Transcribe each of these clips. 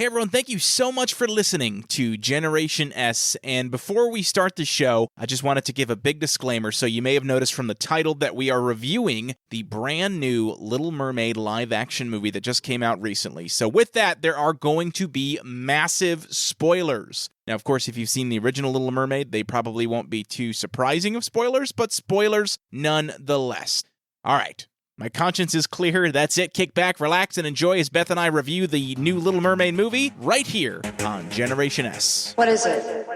Hey everyone, thank you so much for listening to Generation S. And before we start the show, I just wanted to give a big disclaimer. So you may have noticed from the title that we are reviewing the brand new Little Mermaid live action movie that just came out recently. So with that, there are going to be massive spoilers. Now, of course, if you've seen the original Little Mermaid, they probably won't be too surprising of spoilers, but spoilers nonetheless. All right. My conscience is clear. That's it. Kick back, relax, and enjoy as Beth and I review the new Little Mermaid movie right here on Generation S. What is it?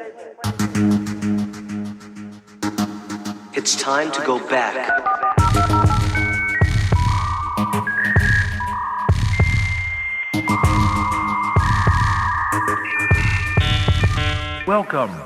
It's time to go back. Welcome.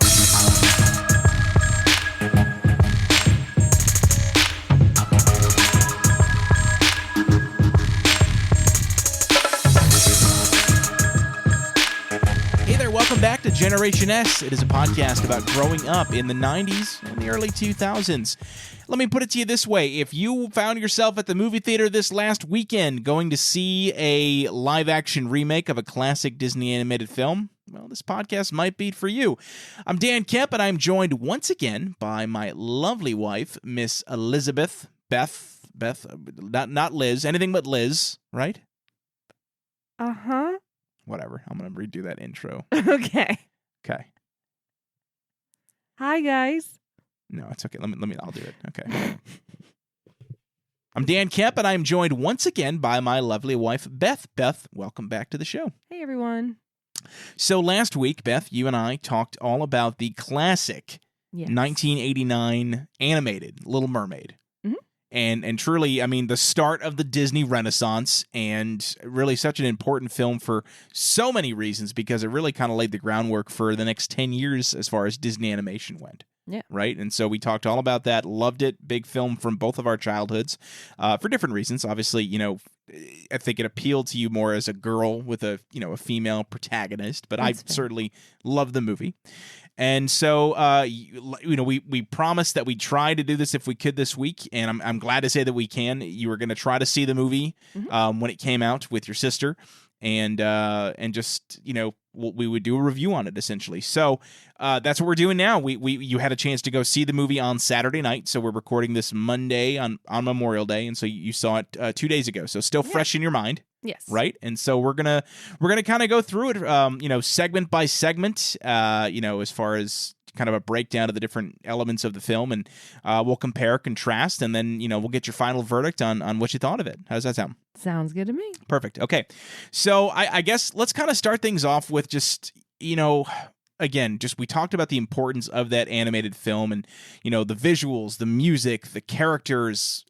Welcome back to Generation S. It is a podcast about growing up in the 90s and the early 2000s. Let me put it to you this way. If you found yourself at the movie theater this last weekend going to see a live-action remake of a classic Disney animated film, well, this podcast might be for you. I'm Dan Kemp, and I'm joined once again by my lovely wife, Miss Elizabeth. Beth, not Liz, anything but Liz, right? Uh-huh. Whatever. I'm going to redo that intro. Okay. Okay. Hi, guys. No, it's okay. I'll do it. Okay. I'm Dan Kemp, and I'm joined once again by my lovely wife, Beth. Beth, welcome back to the show. Hey, everyone. So last week, Beth, you and I talked all about the classic 1989 animated Little Mermaid. And truly, I mean, the start of the Disney Renaissance, and really such an important film for so many reasons, because it really kind of laid the groundwork for the next 10 years as far as Disney animation went. Yeah. Right? And so we talked all about that, loved it, big film from both of our childhoods for different reasons. Obviously, you know, I think it appealed to you more as a girl with a female protagonist, but I certainly love the movie. And so, we promised that we'd try to do this if we could this week, and I'm glad to say that we can. You were going to try to see the movie when it came out with your sister, and just, we would do a review on it, essentially. So that's what we're doing now. You had a chance to go see the movie on Saturday night, so we're recording this Monday on Memorial Day, and so you saw it 2 days ago, so still fresh in your mind. Yes. Right. And so we're gonna kind of go through it, segment by segment, as far as kind of a breakdown of the different elements of the film, and we'll compare, contrast, and then we'll get your final verdict on what you thought of it. How does that sound? Sounds good to me. Perfect. Okay. So I guess let's kind of start things off with just again, we talked about the importance of that animated film, and the visuals, the music, the characters,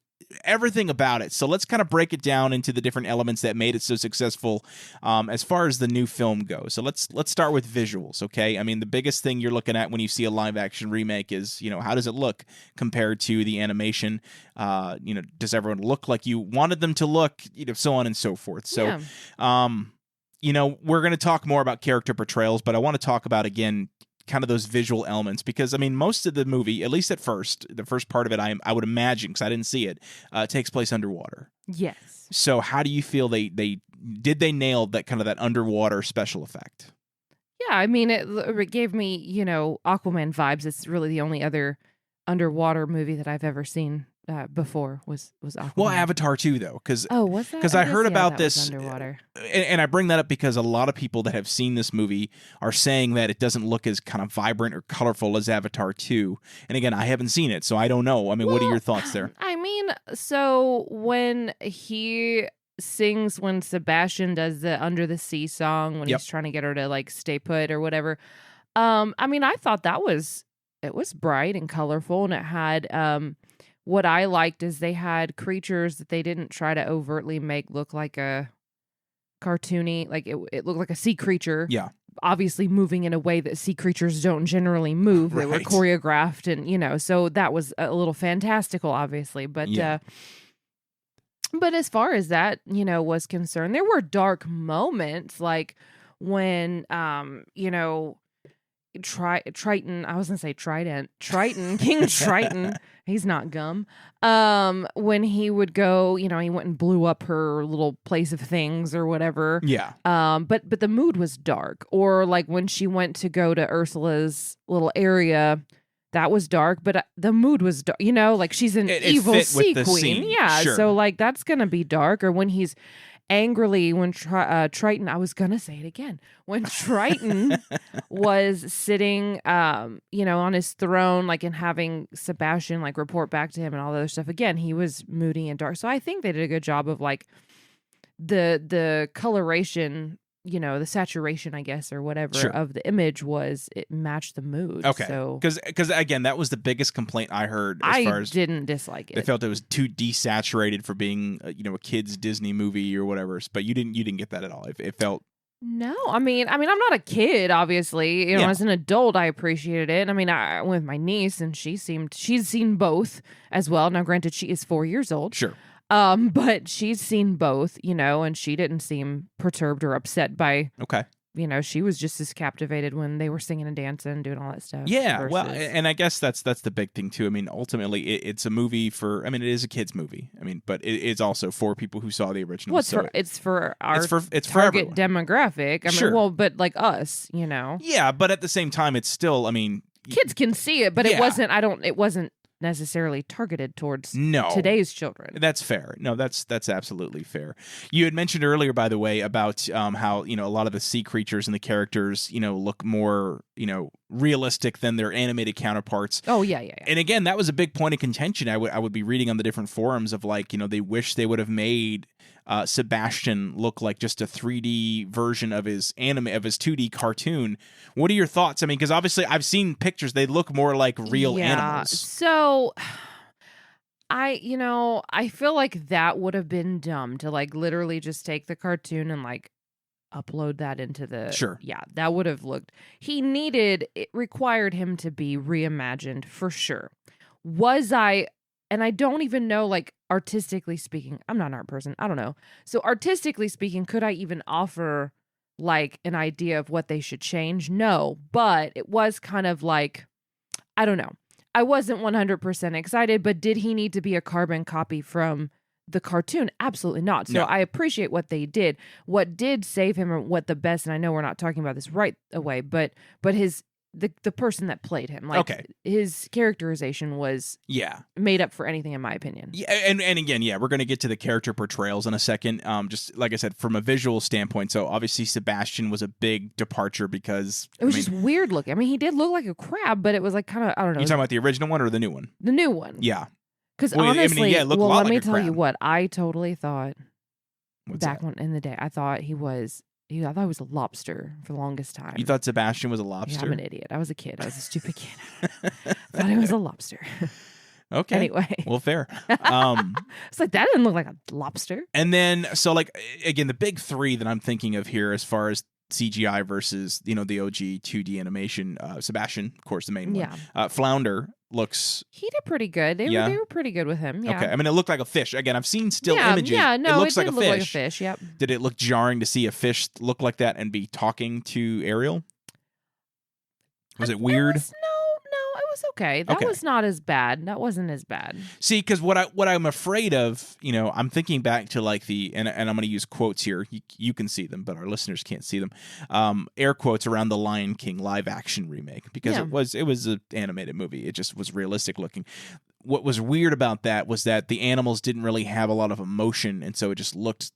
everything about it. So let's kind of break it down into the different elements that made it so successful as far as the new film goes. So let's start with visuals, okay? I mean, the biggest thing you're looking at when you see a live action remake is, how does it look compared to the animation? Does everyone look like you wanted them to look? So on and so forth. So, we're going to talk more about character portrayals, but I want to talk about, again, kind of those visual elements, because I mean, most of the movie, at least at first, the first part of it, I would imagine, because I didn't see it, takes place underwater. Yes. So how do you feel they nail that kind of that underwater special effect? Yeah, I mean, it gave me Aquaman vibes. It's really the only other underwater movie that I've ever seen before was Aquaman. Well, Avatar too, though, because was that? Because I heard about this underwater, and I bring that up because a lot of people that have seen this movie are saying that it doesn't look as kind of vibrant or colorful as Avatar 2. And again, I haven't seen it, so I don't know. I mean, what are your thoughts there? I mean, so when he sings, when Sebastian does the Under the Sea song, when he's trying to get her to stay put or whatever, I mean, I thought it was bright and colorful, and it had what I liked is they had creatures that they didn't try to overtly make look like a cartoony, it looked like a sea creature. Yeah. Obviously moving in a way that sea creatures don't generally move. They were choreographed, and so that was a little fantastical, obviously. But but as far as that, was concerned, there were dark moments, like when Triton. I was gonna say Trident. Triton, King Triton. He's not gum. When he would go, he went and blew up her little place of things or whatever. Yeah. But the mood was dark. Or like when she went to go to Ursula's little area, that was dark. But the mood was dark. Like she's an evil sea queen. Yeah. Sure. So like that's gonna be dark. Or when he's angrily when Triton, I was gonna say it again. When Triton was sitting, on his throne, like, and having Sebastian like report back to him and all the other stuff. Again, he was moody and dark. So I think they did a good job of like the coloration, the saturation, I guess, or whatever of the image it matched the mood. Okay. So because again, that was the biggest complaint I heard. As far as didn't dislike it. They felt it was too desaturated for being, a kid's Disney movie or whatever. But you didn't get that at all. It felt. No, I mean, I'm not a kid, obviously. As an adult, I appreciated it. I mean, I went with my niece, and she's seen both as well. Now, granted, she is 4 years old. Sure. But she's seen both, and she didn't seem perturbed or upset by. Okay. She was just as captivated when they were singing and dancing and doing all that stuff. Yeah, well, and I guess that's the big thing too. I mean, ultimately, it's a movie for. I mean, it is a kids' movie. I mean, but it's also for people who saw the original. Well, it's for our it's target for demographic. I mean, well, but like us, Yeah, but at the same time, it's still. I mean, kids can see it, but it wasn't. It wasn't necessarily targeted towards today's children. That's fair. No, that's absolutely fair. You had mentioned earlier, by the way, about how a lot of the sea creatures and the characters look more realistic than their animated counterparts. Oh yeah. And again, that was a big point of contention. I would be reading on the different forums of like they wish they would have made Sebastian look like just a 3D version of his 2D cartoon. What are your thoughts? I mean, because obviously I've seen pictures; they look more like real animals. So, I feel like that would have been dumb to like literally just take the cartoon and like upload that into the. Sure. Yeah, that would have looked. It required him to be reimagined for sure. And I don't even know, like, artistically speaking, I'm not an art person. I don't know. So artistically speaking, could I even offer like an idea of what they should change? No, but it was kind of like, I don't know. I wasn't 100% excited, but did he need to be a carbon copy from the cartoon? Absolutely not. So I appreciate what they did. What did save him, or what the best, and I know we're not talking about this right away, but the person that played him, like his characterization was made up for anything, in my opinion. Yeah, and again, we're going to get to the character portrayals in a second. Just like I said, from a visual standpoint, so obviously Sebastian was a big departure because it was just weird looking. I mean, he did look like a crab, but it was like kind of, I don't know. You talking about the original one or the new one? The new one. Yeah. Because honestly, it looked a lot let like me a tell crab. you what, I totally thought What's in the day, I thought he was a lobster for the longest time. You thought Sebastian was a lobster? Yeah, I'm an idiot. I was a kid. I was a stupid kid. I thought he was a lobster. Okay. Anyway. Well, fair. It's like, that didn't look like a lobster. And then, so like, again, the big three that I'm thinking of here as far as CGI versus, the OG 2D animation, Sebastian, of course, the main one. Flounder looks... He did pretty good. They were pretty good with him, yeah. Okay, I mean, it looked like a fish. Again, I've seen still images. Yeah, no, it looks like a look fish. like a fish, yep. Did it look jarring to see a fish look like that and be talking to Ariel? Was it weird? No, it was okay. That was not as bad. That wasn't as bad. See, because what I'm afraid of, I'm thinking back to like and I'm going to use quotes here. You can see them, but our listeners can't see them. Air quotes around the Lion King live action remake, because it was an animated movie. It just was realistic looking. What was weird about that was that the animals didn't really have a lot of emotion, and so it just looked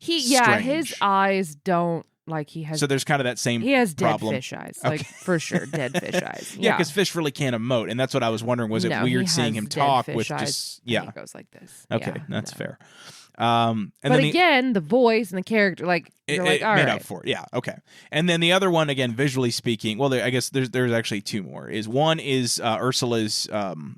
strange. His eyes don't. Like he has, so there's kind of that same. He has dead problem. fish eyes, like for sure, dead fish eyes. Yeah, because fish really can't emote, and that's what I was wondering. Was it weird seeing him talk with just? Yeah, it goes like this. Okay, that's fair. But again, the voice and the character, like you're like, all made right. up for it. Yeah, okay. And then the other one, again, visually speaking, well, I guess there's actually two more. One is Ursula's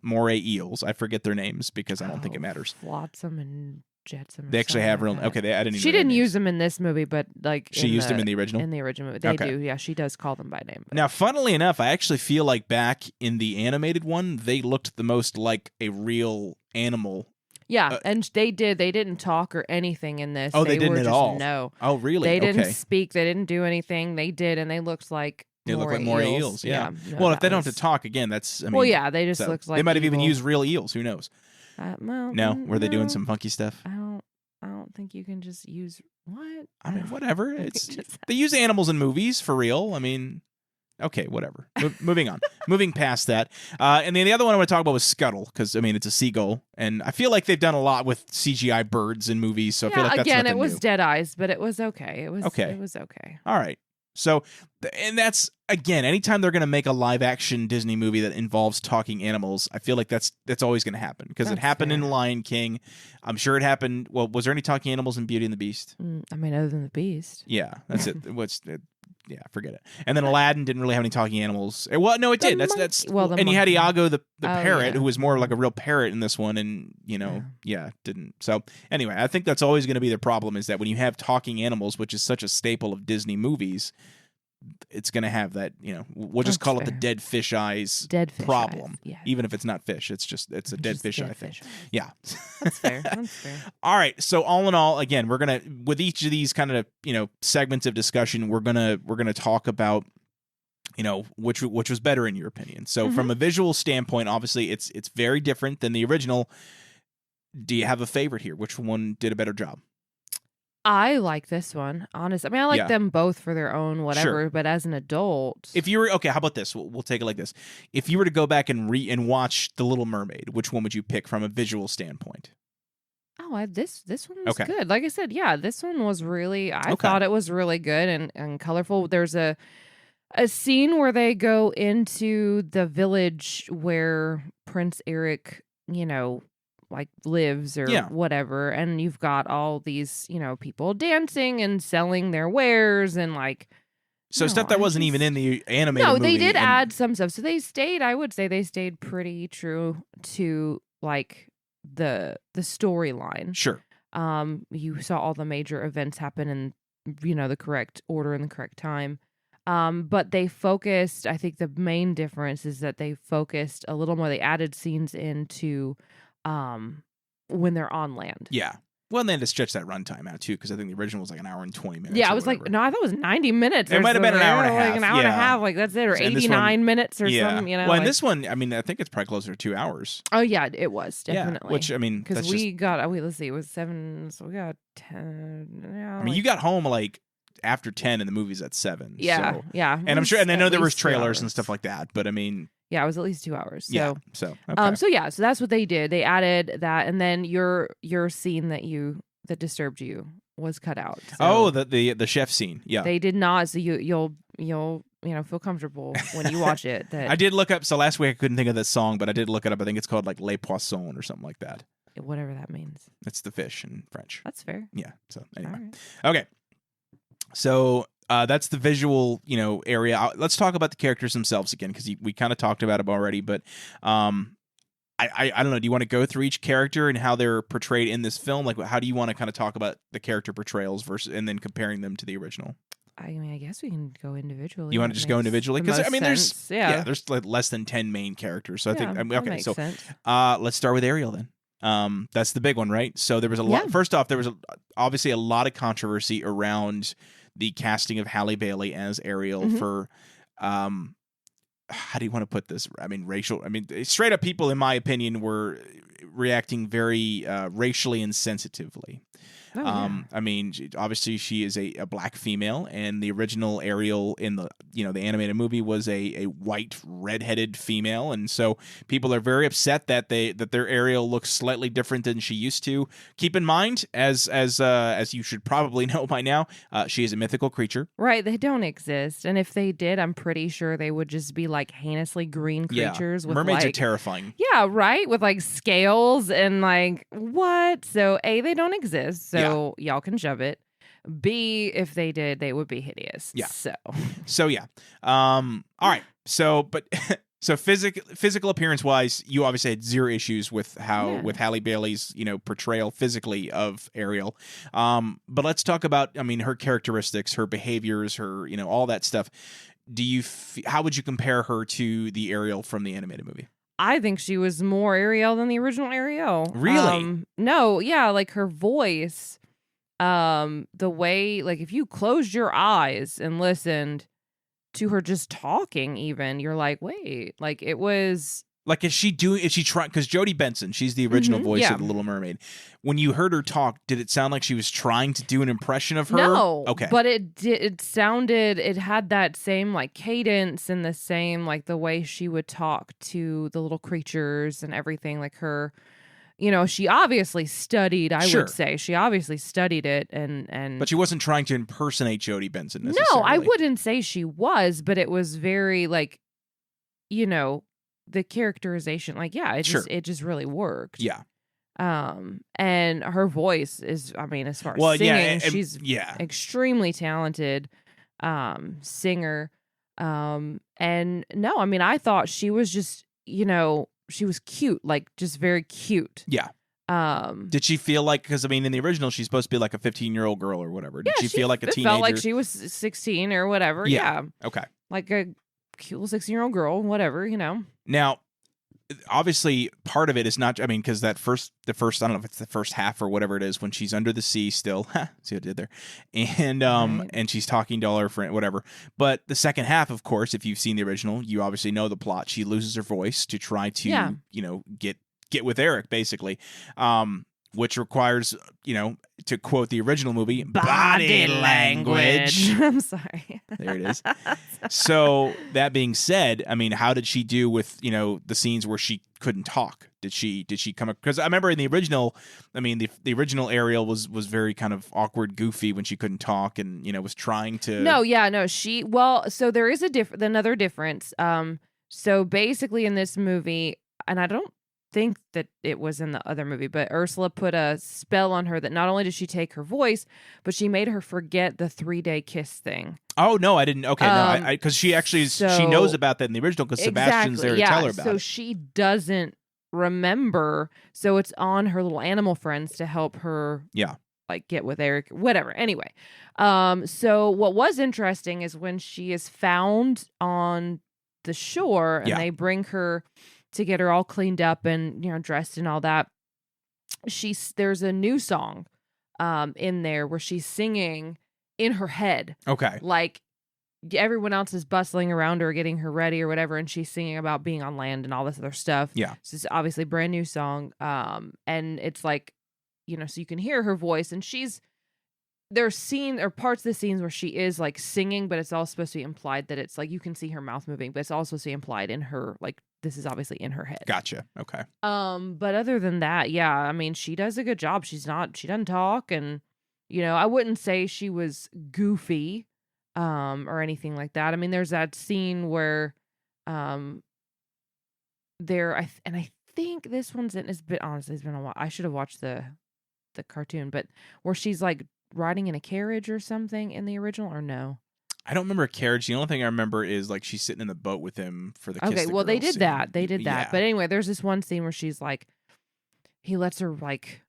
moray eels. I forget their names because I don't think it matters. Flotsam and Jetsam. They actually have real. Like okay, I didn't. She didn't use them in this movie, but like she used them in the original. In the original movie, they do. Yeah, she does call them by name. But. Now, funnily enough, I actually feel like back in the animated one, they looked the most like a real animal. Yeah, and they did. They didn't talk or anything in this. Oh, they didn't were at just, all. No. Oh, really? They didn't speak. They didn't do anything. They did, and they looked like They look like more eels. Yeah. No, Well, if that they don't have was- to talk again, that's. I mean, well, yeah, they just so look like they might have even evil. used real eels. Who knows? Well, Were they doing no. some funky stuff? I don't think you can just use what. I mean, whatever. It's Just- they use animals in movies for real. I mean, okay, whatever. Moving on. Moving past that. And then the other one I want to talk about was Scuttle, because I mean it's a seagull, and I feel like they've done a lot with CGI birds in movies. So I feel like that's again, nothing it was new. Dead Eyes, but it was okay. It was Okay. It was okay. All right. So, and that's again, anytime they're going to make a live action Disney movie that involves talking animals, I feel like that's always going to happen, because it That's happened in fair. Lion King. I'm sure it happened. Well, was there any talking animals in Beauty and the Beast? I mean, other than the Beast. Yeah, that's it. Yeah, forget it. And then Aladdin didn't really have any talking animals. Well, no, it did. That's well, the and you had monkey. Iago the Oh, parrot, yeah. who was more like a real parrot in this one, and didn't. So anyway, I think that's always going to be the problem, is that when you have talking animals, which is such a staple of Disney movies, it's going to have that. We'll just That's call it the fair. dead fish eyes Dead fish problem, eyes. Yeah. even if it's not fish. It's a dead Just fish dead eye thing. fish eyes. Yeah. That's fair. That's fair. All right. So all in all, again, we're gonna, with each of these kind of segments of discussion, we're gonna talk about which was better in your opinion. So from a visual standpoint, obviously it's very different than the original. Do you have a favorite here? Which one did a better job? I like this one, honestly. I mean, I like them both for their own whatever, Sure. but as an adult, If you were okay, how about this? We'll take it like this. If you were to go back and watch The Little Mermaid, which one would you pick from a visual standpoint? this one was Okay. good. Like I said, yeah, this one was really. I Okay. thought it was really good and colorful. There's a scene where they go into the village where Prince Eric, like lives or Yeah. whatever, and you've got all these, people dancing and selling their wares and like. So No, stuff that I wasn't even just- in the animated No, movie. they did and- add some stuff. So I would say they stayed pretty true to like the storyline. Sure. You saw all the major events happen in the correct order and the correct time. But they focused, I think the main difference is that they focused a little more. They added scenes into when they're on land. Yeah. Well, and they had to stretch that runtime out too, because I think the original was like an hour and 20 minutes. Yeah, or I was like, whatever. no, I thought it was 90 minutes. It might have been an hour and a half, Like an hour and a yeah. half, like that's it, or And this 89 minutes or yeah. something. Well, like, and this one, I mean, I think it's probably closer to 2 hours. oh yeah, it was definitely. Yeah. Which I mean, because that's we just, got let's see, it was 7, so we got 10. Yeah, I mean, you got home like after 10, and the movie's at 7. yeah, So. yeah, And I'm sure, and I at know there was least 2 trailers and hours. stuff like that, but I mean, Yeah, it was at least 2 hours. So, yeah. So okay. so that's what they did. They added that, and then your scene that disturbed you was cut out. So oh, the chef scene. Yeah. they did not. So you'll feel comfortable when you watch it. That I did look up. So last week I couldn't think of this song, but I did look it up. I think it's called like Les Poissons or something like that. whatever that means. It's the fish in French. That's fair. Yeah. So anyway. All right. Okay. So that's the visual, area. Let's talk about the characters themselves again, because we kind of talked about them already. But I don't know. Do you want to go through each character and how they're portrayed in this film? Like, how do you want to kind of talk about the character portrayals versus, and then comparing them to the original? I mean, I guess we can go individually. You want to That just go makes individually? the Because I most mean, sense. there's like less than 10 main characters. So I think that okay. makes So sense. let's start with Ariel then. That's the big one, right? So there was a lot. Yeah. First off, there was obviously a lot of controversy around the casting of Halle Bailey as Ariel Mhm. for, how do you want to put this? I mean, racial. I mean, straight up people, in my opinion, were reacting very racially insensitively. Oh, yeah. I mean, obviously she is a black female, and the original Ariel in the the animated movie was a white redheaded female, and so people are very upset that their Ariel looks slightly different than she used to. Keep in mind, as you should probably know by now, she is a mythical creature. Right, they don't exist, and if they did, I'm pretty sure they would just be like heinously green creatures with mermaids like, are terrifying. yeah, right, with like scales and like what? So A, they don't exist, so y'all can shove it. B, if they did, they would be hideous. Yeah. So yeah. All right. So physical appearance wise, you obviously had zero issues with with Halle Bailey's portrayal physically of Ariel. But let's talk about her characteristics, her behaviors, her all that stuff. How would you compare her to the Ariel from the animated movie? I think she was more Ariel than the original Ariel. Really? No, yeah, like her voice, the way, like if you closed your eyes and listened, to her just talking even. You're like, wait, like it was... Like, is she trying? Because Jodie Benson, she's the original voice of the Little Mermaid. When you heard her talk, did it sound like she was trying to do an impression of her? No. Okay. But it sounded, it had that same like cadence and the same like the way she would talk to the little creatures and everything. Like her, you know, she obviously studied, I would say. She obviously studied it and But she wasn't trying to impersonate Jodie Benson necessarily. No, I wouldn't say she was, but it was very like, you know, the characterization, like, yeah, it just really worked. Yeah. And her voice is, I mean, as far as singing, she's extremely talented singer. And no, I mean, I thought she was just, you know, she was cute, like just very cute. Yeah. Did she feel like, because I mean, in the original, she's supposed to be like a 15-year-old girl or whatever. Did she feel like a teenager? Felt like she was 16 or whatever. Yeah. Okay. Like a cute little 16-year-old girl, whatever, you know. Now, obviously, part of it is not, I mean, because the first, I don't know if it's the first half or whatever it is, when she's under the sea still, see what I did there, and and she's talking to all her friends, whatever. But the second half, of course, if you've seen the original, you obviously know the plot. She loses her voice to try to, you know, get with Eric, basically, which requires, you know, to quote the original movie, body language. I'm sorry. There it is. So that being said, I mean, how did she do with, you know, the scenes where she couldn't talk? Did she come up? Because I remember in the original, I mean, the original Ariel was very kind of awkward, goofy when she couldn't talk, and, you know, was trying to. No, so there is another difference. So basically in this movie, and I don't think that it was in the other movie, but Ursula put a spell on her that not only did she take her voice, but she made her forget the 3-day kiss thing. Oh no, I didn't. Okay, no, because she actually she knows about that in the original because Sebastian's there to tell her about it. So she doesn't remember. So it's on her little animal friends to help her. Yeah. Like get with Eric, whatever. Anyway, so what was interesting is when she is found on the shore and they bring her to get her all cleaned up and, you know, dressed and all that. There's a new song in there where she's singing in her head. Okay. Like everyone else is bustling around her, getting her ready or whatever, and she's singing about being on land and all this other stuff. Yeah. So it's obviously a brand new song. And it's like, you know, so you can hear her voice, and there's parts of the scenes where she is like singing, but it's all supposed to be implied that it's like you can see her mouth moving, but it's also supposed to be implied in her, like this is obviously in her head. Gotcha. Okay. But other than that, yeah, I mean, she does a good job. She doesn't talk, and, you know, I wouldn't say she was goofy, or anything like that. I mean, there's that scene where, I think this one's it's been a while. I should have watched the cartoon, but where she's like riding in a carriage or something in the original, or no? I don't remember a carriage. The only thing I remember is like she's sitting in the boat with him for the kiss. Okay, well, they did that. They did that. But anyway, there's this one scene where she's like, he lets her like.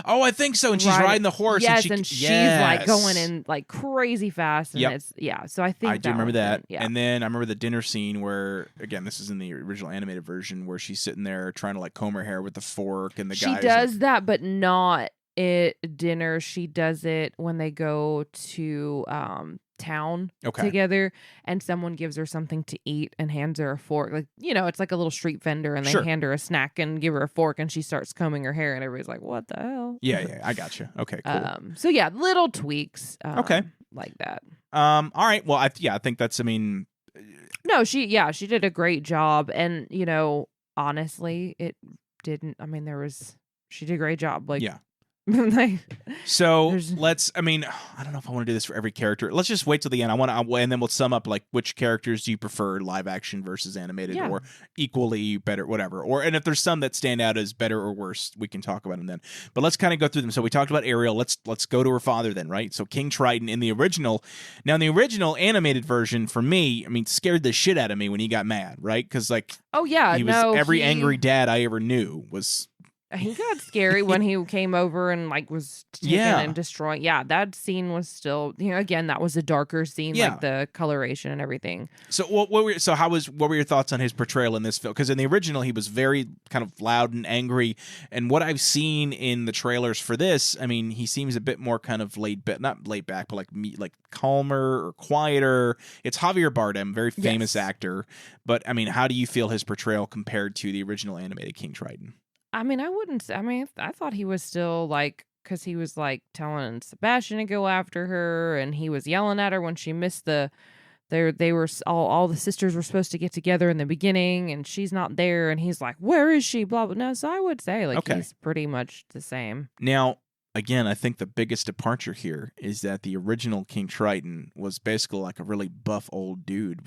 Oh, I think so. And she's riding the horse. Yes, and she's like going in like crazy fast. And so I think I do remember that. Yeah. And then I remember the dinner scene where, again, this is in the original animated version, where she's sitting there trying to like comb her hair with the fork, and she does that, but not at dinner. She does it when they go to town together, and someone gives her something to eat and hands her a fork. Like, you know, it's like a little street vendor, and they hand her a snack and give her a fork, and she starts combing her hair, and everybody's like, "What the hell?" Yeah, I gotcha. Okay, cool. So yeah, little tweaks. Like that. All right. Well, I think that's. I mean, no, she did a great job, and, you know, honestly, it didn't. I mean, she did a great job. Like, yeah. Like, so let's. I mean, I don't know if I want to do this for every character. Let's just wait till the end. And then we'll sum up like which characters do you prefer, live action versus animated, or equally better, whatever. And if there's some that stand out as better or worse, we can talk about them then. But let's kind of go through them. So we talked about Ariel. Let's go to her father then, right? So King Triton in the original. Now in the original animated version, for me, I mean, scared the shit out of me when he got mad, right? Because like, oh yeah, he was every angry dad I ever knew was. He got scary when he came over and like was taking and destroying. Yeah, that scene was still, again, that was a darker scene, like the coloration and everything. So what were your thoughts on his portrayal in this film? Because in the original he was very kind of loud and angry, and what I've seen in the trailers for this, I mean, he seems a bit more kind of not laid back, but like calmer or quieter. It's Javier Bardem, very famous actor, but I mean, how do you feel his portrayal compared to the original animated King Triton? I mean, I thought he was still like, because he was like telling Sebastian to go after her, and he was yelling at her when she missed they were all the sisters were supposed to get together in the beginning, and she's not there, and he's like, where is she? Blah, blah. No, so I would say like he's pretty much the same. Now, again, I think the biggest departure here is that the original King Triton was basically like a really buff old dude,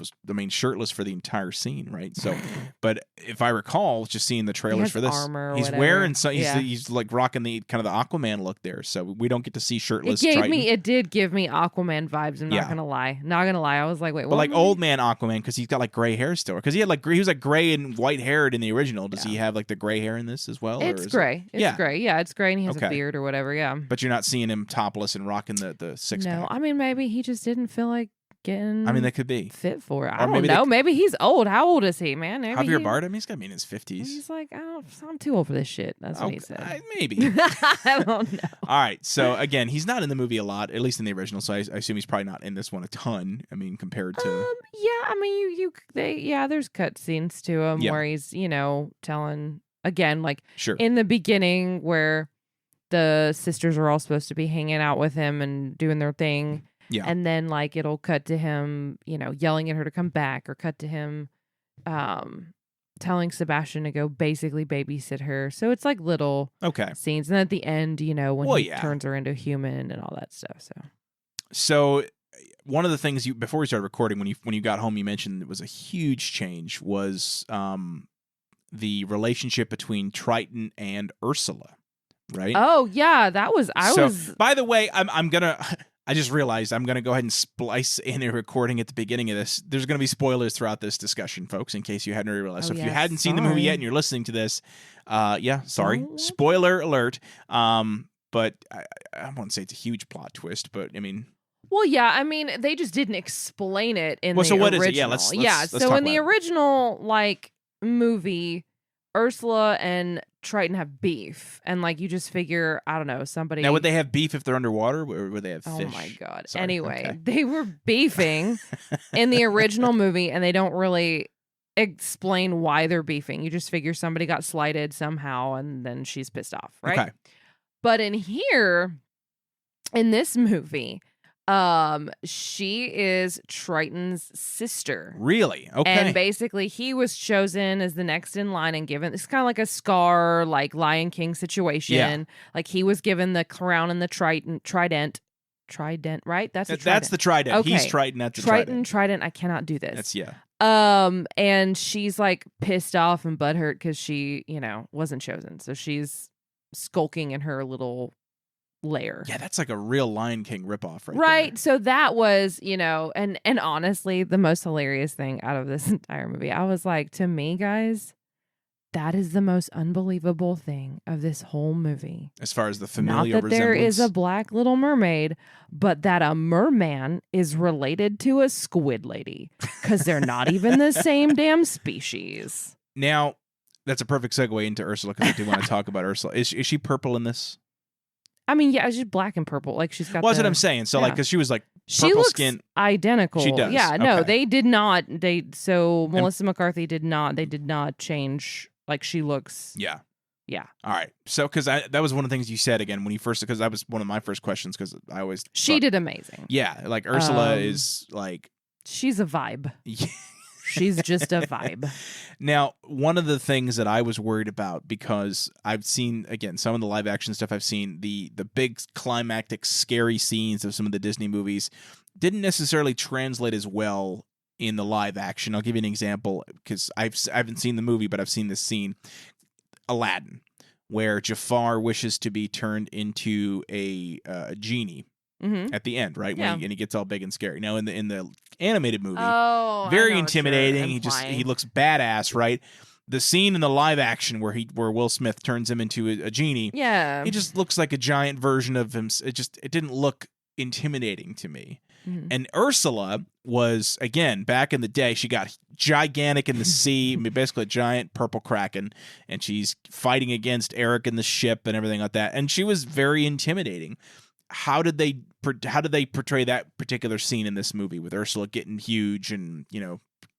shirtless for the entire scene, right? So, but if I recall, just seeing the trailers for this, he's wearing he's like rocking the kind of the Aquaman look there. So we don't get to see shirtless. It did give me Aquaman vibes. I'm not gonna lie. I was like, wait, but like old man Aquaman, because he's got like gray hair still. Because he was like gray and white haired in the original. Does he have like the gray hair in this as well? It's gray. It's gray. Yeah, it's gray, and he has a beard or whatever. Yeah. But you're not seeing him topless and rocking the six pack. No, I mean, maybe he just didn't feel like getting. I mean, that could be fit for it. I don't know. Maybe he's old. How old is he, man? Javier Bardem, he's got to be in his 50s. He's like, I'm too old for this shit. That's what he said. Maybe. I don't know. All right. So again, he's not in the movie a lot, at least in the original. So I assume he's probably not in this one a ton. I mean, compared to. Yeah. I mean, there's cut scenes to him where he's telling again, like in the beginning where the sisters are all supposed to be hanging out with him and doing their thing. Yeah. And then like it'll cut to him, yelling at her to come back, or cut to him telling Sebastian to go basically babysit her. So it's like little scenes. And at the end, when he turns her into a human and all that stuff. So one of the things before we started recording, when you got home, you mentioned it was a huge change was the relationship between Triton and Ursula. Right? Oh yeah, that was By the way, I just realized I'm gonna go ahead and splice in a recording at the beginning of this. There's gonna be spoilers throughout this discussion, folks, in case you hadn't realized. So if you hadn't seen the movie yet and you're listening to this, sorry, spoiler alert. But I won't say it's a huge plot twist, but I mean. Well, yeah, I mean they just didn't explain it in the so what original. Is it? Yeah, so in the original movie, Ursula and Triton have beef, and like you just figure, I don't know, somebody. Now, would they have beef if they're underwater, or would they have fish? Oh my god! Sorry. Anyway, they were beefing in the original movie, and they don't really explain why they're beefing. You just figure somebody got slighted somehow, and then she's pissed off, right? Okay. But in this movie, she is Triton's sister. Really? Okay. And basically he was chosen as the next in line and given, it's kind of like a Scar, like Lion King situation. Yeah. Like he was given the crown and the trident, right? That's the trident. That's the trident. Okay. He's Triton. That's the trident. Trident. I cannot do this. And she's like pissed off and butthurt because she, wasn't chosen. So she's skulking in her little lair. Yeah, that's like a real Lion King ripoff, right there. So that was, and honestly, the most hilarious thing out of this entire movie. I was like, to me, guys, that is the most unbelievable thing of this whole movie. As far as the familial resemblance. Not that there is a black Little Mermaid, but that a merman is related to a squid lady, because they're not even the same damn species. Now, that's a perfect segue into Ursula, because I do want to talk about Ursula. Is she purple in this? I mean, yeah, she's black and purple. Like she's got. Well, that's what I'm saying. So, like, because she was like purple she looks skin, identical. She does. Yeah, no, they did not. Melissa McCarthy did not. They did not change. Like she looks. Yeah. Yeah. All right. So, because that was one of the things you said again when you first, because that was one of my first questions. Because I always she did amazing. Yeah, like Ursula is like she's a vibe. Yeah. She's just a vibe. Now, one of the things that I was worried about, because I've seen, again, some of the live action stuff I've seen, the big climactic scary scenes of some of the Disney movies didn't necessarily translate as well in the live action. I'll give you an example, because I haven't seen the movie, but I've seen this scene, Aladdin, where Jafar wishes to be turned into a genie. Mm-hmm. At the end, right? Yeah. And he gets all big and scary. Now, in the animated movie, very intimidating. He looks badass, right? the scene in the live action where Will Smith turns him into a genie, he just looks like a giant version of him. It didn't look intimidating to me. Mm-hmm. And Ursula was, again, back in the day, she got gigantic in the sea, basically a giant purple kraken, and she's fighting against Eric and the ship and everything like that. And she was very intimidating. How did they portray that particular scene in this movie with Ursula getting huge and,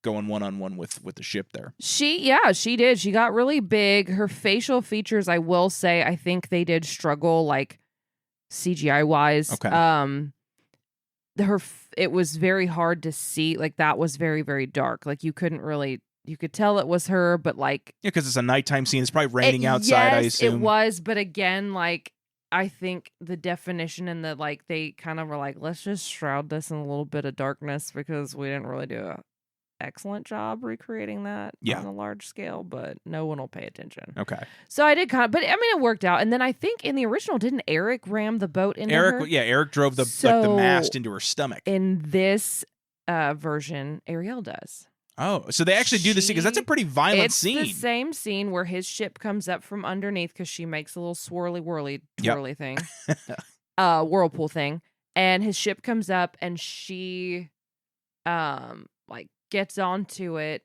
going one-on-one with the ship there? She did. She got really big. Her facial features, I will say, I think they did struggle, like, CGI wise. Okay. It was very hard to see. Like, that was very, very dark. Like, you could tell it was her, but like, yeah, because it's a nighttime scene. It's probably raining outside. I assume it was, but again, like, I think the definition and they kind of were like, let's just shroud this in a little bit of darkness because we didn't really do a excellent job recreating that on a large scale, but no one will pay attention. Okay. So I did but I mean, it worked out. And then I think in the original, didn't Eric ram the boat into her? Yeah, Eric drove the mast into her stomach. In this version, Ariel does. Oh, so they actually do the scene, because that's a pretty violent scene. It's the same scene where his ship comes up from underneath because she makes a little swirly thing, whirlpool thing, and his ship comes up and she, gets onto it,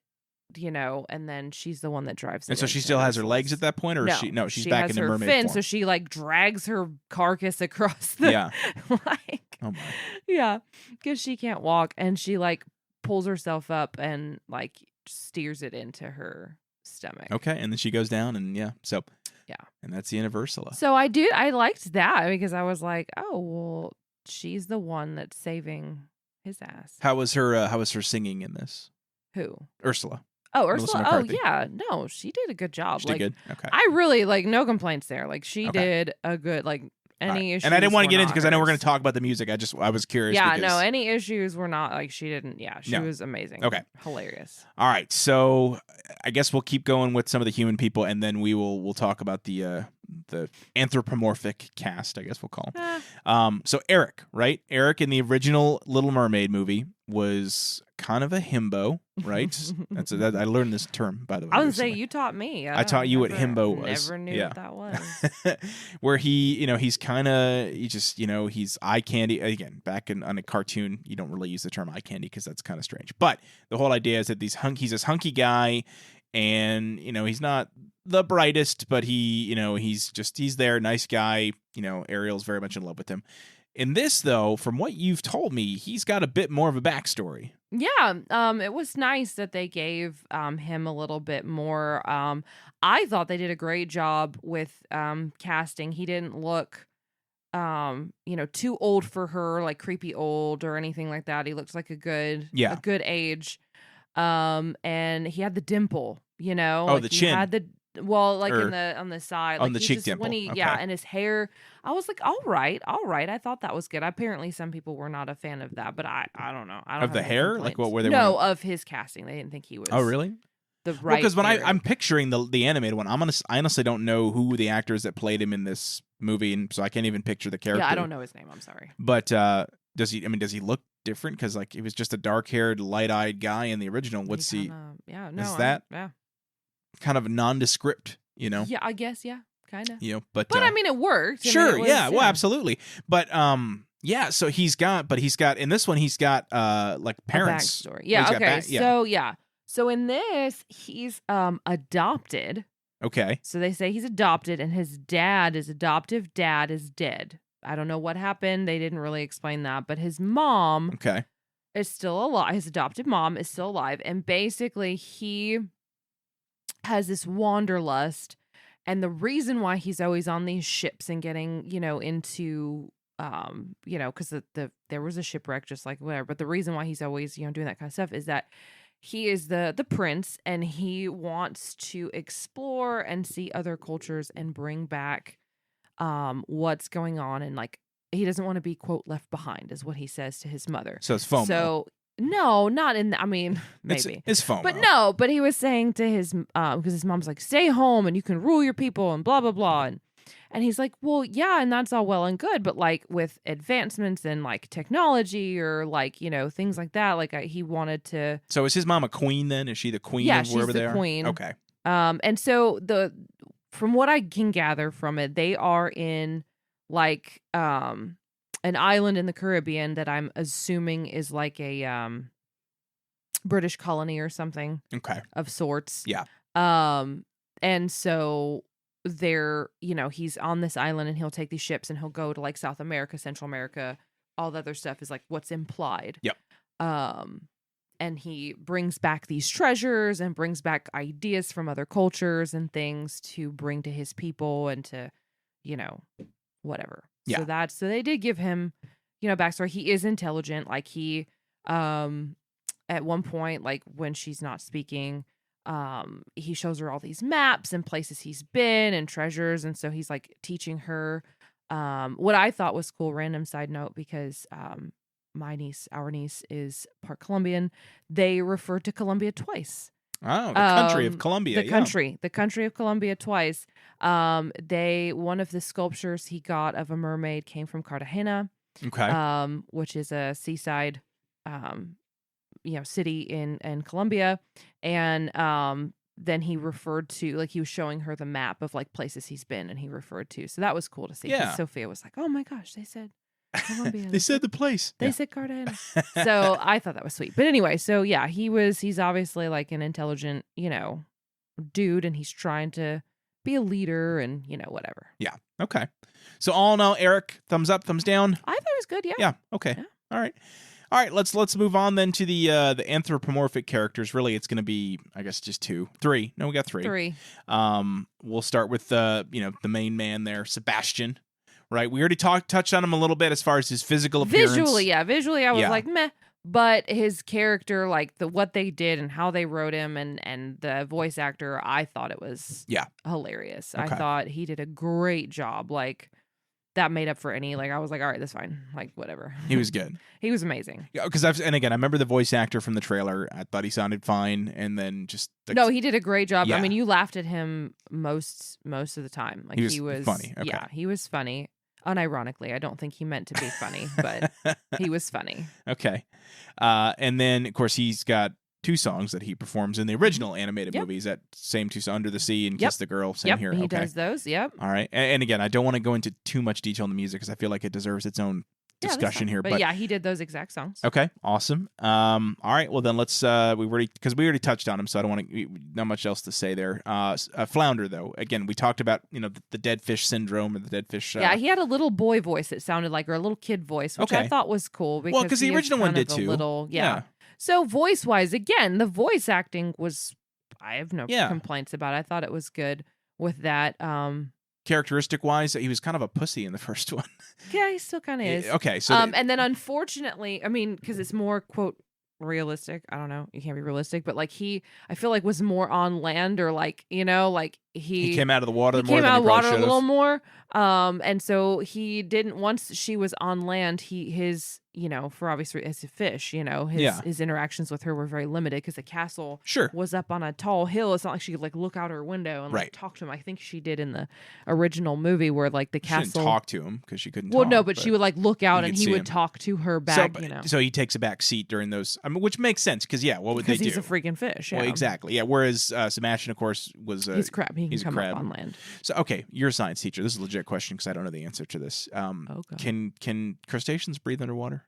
and then she's the one that drives it. And so she still has her legs at that point, or she's back in the mermaid fin, form. so she drags her carcass across the oh my. Yeah, because she can't walk, and she pulls herself up and steers it into her stomach. Okay, and then she goes down, and and that's the end of Ursula. So I liked that because I was like, oh well, she's the one that's saving his ass. How was her singing in this? Who? Ursula. Oh, Ursula. Oh, yeah. No, she did a good job. She did good. Okay. I really no complaints there. She did a good any issues. And I didn't want to get into because I know we're going to talk about the music. I was curious. Yeah, no, any issues were not she didn't. Yeah, she was amazing. Okay, hilarious. All right, so I guess we'll keep going with some of the human people, and then we'll talk about the anthropomorphic cast, I guess we'll call him. So Eric, right? Eric in the original Little Mermaid movie was kind of a himbo, right? I learned this term, by the way. I was say you taught me. I taught you what himbo was. Never knew what that was. Where he's kind of, he's eye candy. Again, back on a cartoon, you don't really use the term eye candy because that's kind of strange. But the whole idea is that he's this hunky guy, and he's not the brightest, but he's there, nice guy. Ariel's very much in love with him. In this, though, from what you've told me, he's got a bit more of a backstory. Yeah, it was nice that they gave him a little bit more. I thought they did a great job with casting. He didn't look, too old for her, creepy old or anything like that. He looks like a good age. And he had the dimple, Oh, the chin. He had the on the side, on the cheek dimple. And his hair. I was like, all right. I thought that was good. Apparently, some people were not a fan of that, but I don't know. I don't of the hair, what were they? No, of his casting. They didn't think he was. Oh, really? The right. Because when I'm picturing the animated one, I honestly don't know who the actors that played him in this movie, and so I can't even picture the character. Yeah, I don't know his name. I'm sorry. But does he look different? Because he was just a dark-haired, light-eyed guy in the original. What's he? Yeah, no. Is that kind of nondescript? Yeah, I guess. Yeah, kind of. But I mean, it worked. Sure. Well, absolutely. But so he's got in this one he's got parents. A backstory. Yeah. Okay. So in this he's adopted. Okay. So they say he's adopted, and his adoptive dad is dead. I don't know what happened. They didn't really explain that, but his mom is still alive. His adopted mom is still alive, and basically he has this wanderlust, and the reason why he's always on these ships and getting, into, because there was a shipwreck, just like whatever. But the reason why he's always, doing that kind of stuff is that he is the prince, and he wants to explore and see other cultures and bring back, what's going on, and he doesn't want to be, quote, left behind, is what he says to his mother. So it's FOMO. So. No, not in. I mean, maybe it's FOMO. But no, but he was saying to his because his mom's like, stay home and you can rule your people and blah blah blah, and he's like, well, yeah, and that's all well and good, but with advancements in technology or things like that, he wanted to. So is his mom a queen then? Is she the queen of wherever they are? Yeah, she's the queen. Okay. And so from what I can gather from it, they are in like an island in the Caribbean that I'm assuming is like a British colony or something. Okay. Of sorts. Yeah. And so he's on this island and he'll take these ships and he'll go to like South America, Central America, all the other stuff is like what's implied. Yep. And he brings back these treasures and brings back ideas from other cultures and things to bring to his people and to, whatever. Yeah. So they did give him, backstory. He is intelligent. Like he, at one point, like when she's not speaking, he shows her all these maps and places he's been and treasures. And so he's like teaching her, what I thought was cool, random side note, because, our niece is part Colombian. They referred to Colombia twice. Oh, the country of Colombia. The country of Colombia twice. One of the sculptures he got of a mermaid came from Cartagena. Okay. Which is a seaside, city in Colombia. And, then he referred to, like, he was showing her the map of like places he's been and he referred to. So that was cool to see. Yeah. Sophia was like, oh my gosh, they said Colombia. They said the place. They said Cartagena. So I thought that was sweet. But anyway, so yeah, he's obviously like an intelligent, dude, and he's trying to be a leader and, whatever. Yeah. Okay. So all in all, Eric, thumbs up, thumbs down? I thought it was good, yeah. Yeah. Okay. Yeah. All right, let's move on then to the anthropomorphic characters. Really, it's going to be, I guess, just three. No, we got three. We'll start with the main man there, Sebastian. Right, we already touched on him a little bit as far as his physical appearance. Visually, I was like meh, but his character, like what they did and how they wrote him, and the voice actor, I thought it was hilarious. Okay. I thought he did a great job. Like that made up for any. Like I was like, all right, that's fine. Like whatever. He was good. He was amazing. Yeah, because I remember the voice actor from the trailer. I thought he sounded fine, and then just no, he did a great job. Yeah. I mean, you laughed at him most of the time. Like he was funny. Okay. Yeah, he was funny. Unironically, I don't think he meant to be funny, but he was funny. Okay. And then, of course, he's got two songs that he performs in the original animated movies. That same two songs, Under the Sea and Kiss the Girl. Same here. He does those. Yep. All right. And again, I don't want to go into too much detail on the music because I feel like it deserves its own discussion here. But yeah, he did those exact songs. Okay. Awesome. All right. Well, then let's, we already touched on him, so I don't want to, not much else to say there. Flounder, though. Again, we talked about, the dead fish syndrome or the dead fish. Yeah, he had a little boy voice that sounded like, or a little kid voice, which I thought was cool. Because the original one did too. Yeah. So voice-wise, again, the voice acting was, I have no complaints about it. I thought it was good with that. Characteristic-wise, he was kind of a pussy in the first one. Yeah, he still kind of is. Okay, so and then unfortunately, I mean, because it's more quote realistic. I don't know, you can't be realistic, but like I feel like was more on land, or like he came out of the water. He came out of the water a little more. And so he didn't. Once she was on land, his for obvious as a fish, his interactions with her were very limited because the castle was up on a tall hill. It's not like she could like look out her window and like talk to him. I think she did in the original movie where like the castle she didn't talk to him because she couldn't. Well, talk, no, but she would like look out and he would him. Talk to her back. So he takes a back seat during those. I mean, which makes sense because what would they do? Because he's a freaking fish. Yeah. Well, exactly. Yeah. Whereas Sebastian, of course, was he's crab. He can come up on land. So okay, you're a science teacher. This is a legit question because I don't know the answer to this. Can crustaceans breathe underwater?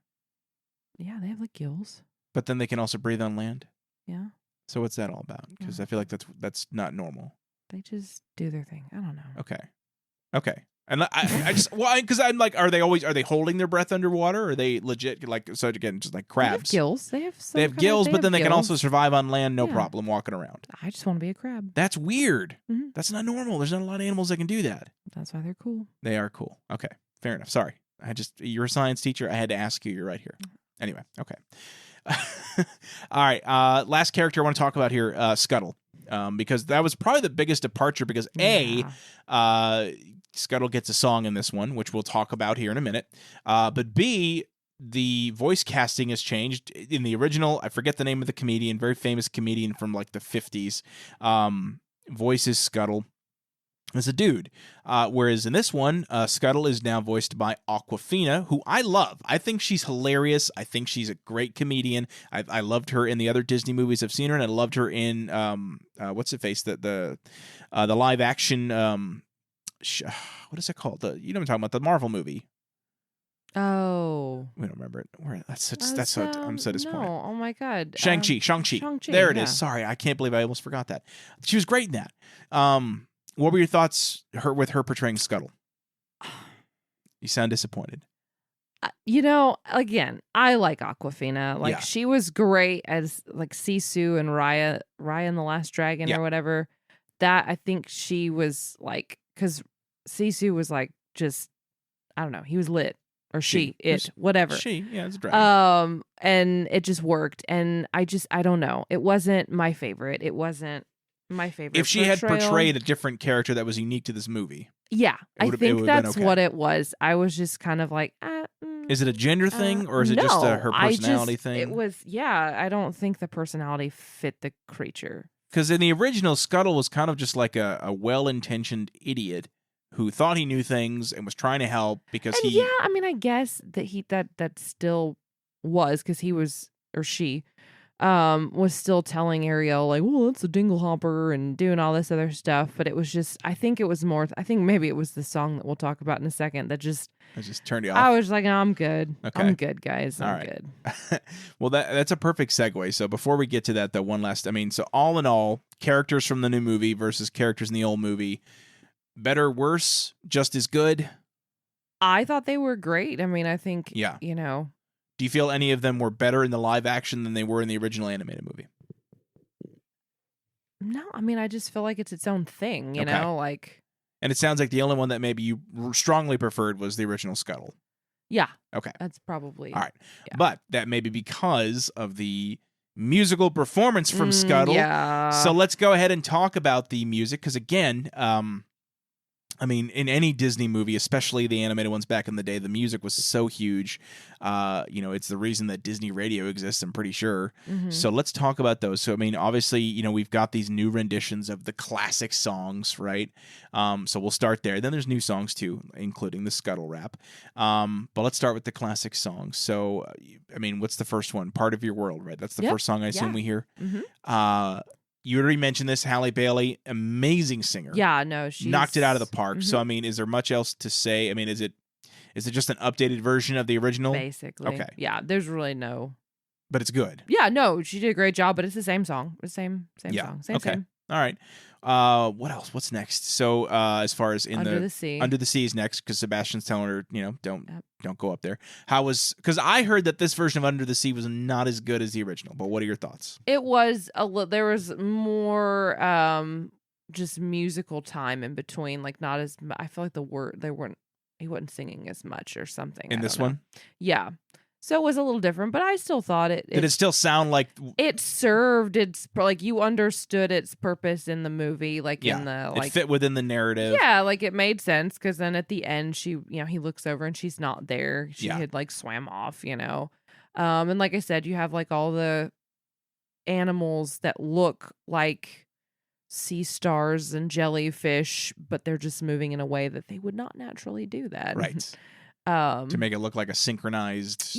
Yeah, they have like gills. But then they can also breathe on land? Yeah. So what's that all about? Because I feel like that's not normal. They just do their thing. I don't know. Okay. And I just because I'm like, are they holding their breath underwater? Or are they legit like so again just like crabs? They have gills. They have gills, but then they can also survive on land, no problem, walking around. I just want to be a crab. That's weird. Mm-hmm. That's not normal. There's not a lot of animals that can do that. That's why they're cool. They are cool. Okay, fair enough. Sorry, you're a science teacher. I had to ask you. You're right here. Anyway, okay. All right. Last character I want to talk about here, Scuttle, because that was probably the biggest departure. Because Scuttle gets a song in this one, which we'll talk about here in a minute. But B, the voice casting has changed. In the original, I forget the name of the comedian, very famous comedian from like the 50s. Voices Scuttle. as a dude. Whereas in this one, Scuttle is now voiced by Awkwafina, who I love. I think she's hilarious. I think she's a great comedian. I loved her in the other Disney movies I've seen her in. I loved her in what's it face the live action what is it called? You know what I'm talking about, the Marvel movie. Oh, we don't remember it. I'm so disappointed. No, oh my God, Shang-Chi. There it is. Sorry, I can't believe I almost forgot that. She was great in that. What were your thoughts with her portraying Scuttle? You sound disappointed. Again, I like Awkwafina. Like, she was great as like Sisu and Raya and the Last Dragon or whatever. That, I think she was like, because Sisu was like, just, I don't know, he was lit. Or whatever. It's a dragon. And it just worked. And I don't know. It wasn't my favorite. It wasn't my favorite. If she had portrayed a different character that was unique to this movie. Yeah, I think that's what it was. I was just kind of like, is it a gender thing, or is it just her personality thing? It was, I don't think the personality fit the creature. Because in the original, Scuttle was kind of just like a well-intentioned idiot who thought he knew things and was trying to help because he... Yeah, I mean, I guess that that still was, because he was, or she, was still telling Ariel, like, well, it's a dinglehopper and doing all this other stuff. But it was just, I think maybe it was the song that we'll talk about in a second that just... I just turned you off. I was like, no, I'm good. Okay. I'm good, guys. I'm good. Well, that's a perfect segue. So before we get to that, so all in all, characters from the new movie versus characters in the old movie, better, worse, just as good? I thought they were great. I mean, I think, Do you feel any of them were better in the live action than they were in the original animated movie? No, I mean, I just feel like it's its own thing, you know? Like... And it sounds like the only one that maybe you strongly preferred was the original Scuttle. Yeah. Okay. That's probably... All right. Yeah. But that may be because of the musical performance from Scuttle. Yeah. So let's go ahead and talk about the music, because again... I mean, in any Disney movie, especially the animated ones back in the day, the music was so huge. It's the reason that Disney Radio exists, I'm pretty sure. Mm-hmm. So let's talk about those. So, I mean, obviously, we've got these new renditions of the classic songs, right? So we'll start there. Then there's new songs, too, including the Scuttle rap. But let's start with the classic songs. So, I mean, what's the first one? Part of Your World, right? That's the first song I assume we hear. Mm-hmm. You already mentioned this, Halle Bailey, amazing singer. Yeah, no, she knocked it out of the park. Mm-hmm. So, I mean, is there much else to say? I mean, is it just an updated version of the original? Basically. Okay. Yeah, there's really no. But it's good. Yeah, no, she did a great job, but it's the same song. The same song. Same. All right. What else? What's next? So, as far as Under the Sea. Under the Sea is next, because Sebastian's telling her, don't go up there. Because I heard that this version of Under the Sea was not as good as the original. But what are your thoughts? It was there was more just musical time in between, like not as. I feel like he wasn't singing as much or something in this one. Yeah. So it was a little different, but I still thought it... Did it still sound like... It served its... Like, you understood its purpose in the movie, like, in the... Like, it fit within the narrative. Yeah, like, it made sense, because then at the end, she... he looks over and she's not there. She had, like, swam off, And like I said, you have, like, all the animals that look like sea stars and jellyfish, but they're just moving in a way that they would not naturally do that. Right. To make it look like a synchronized,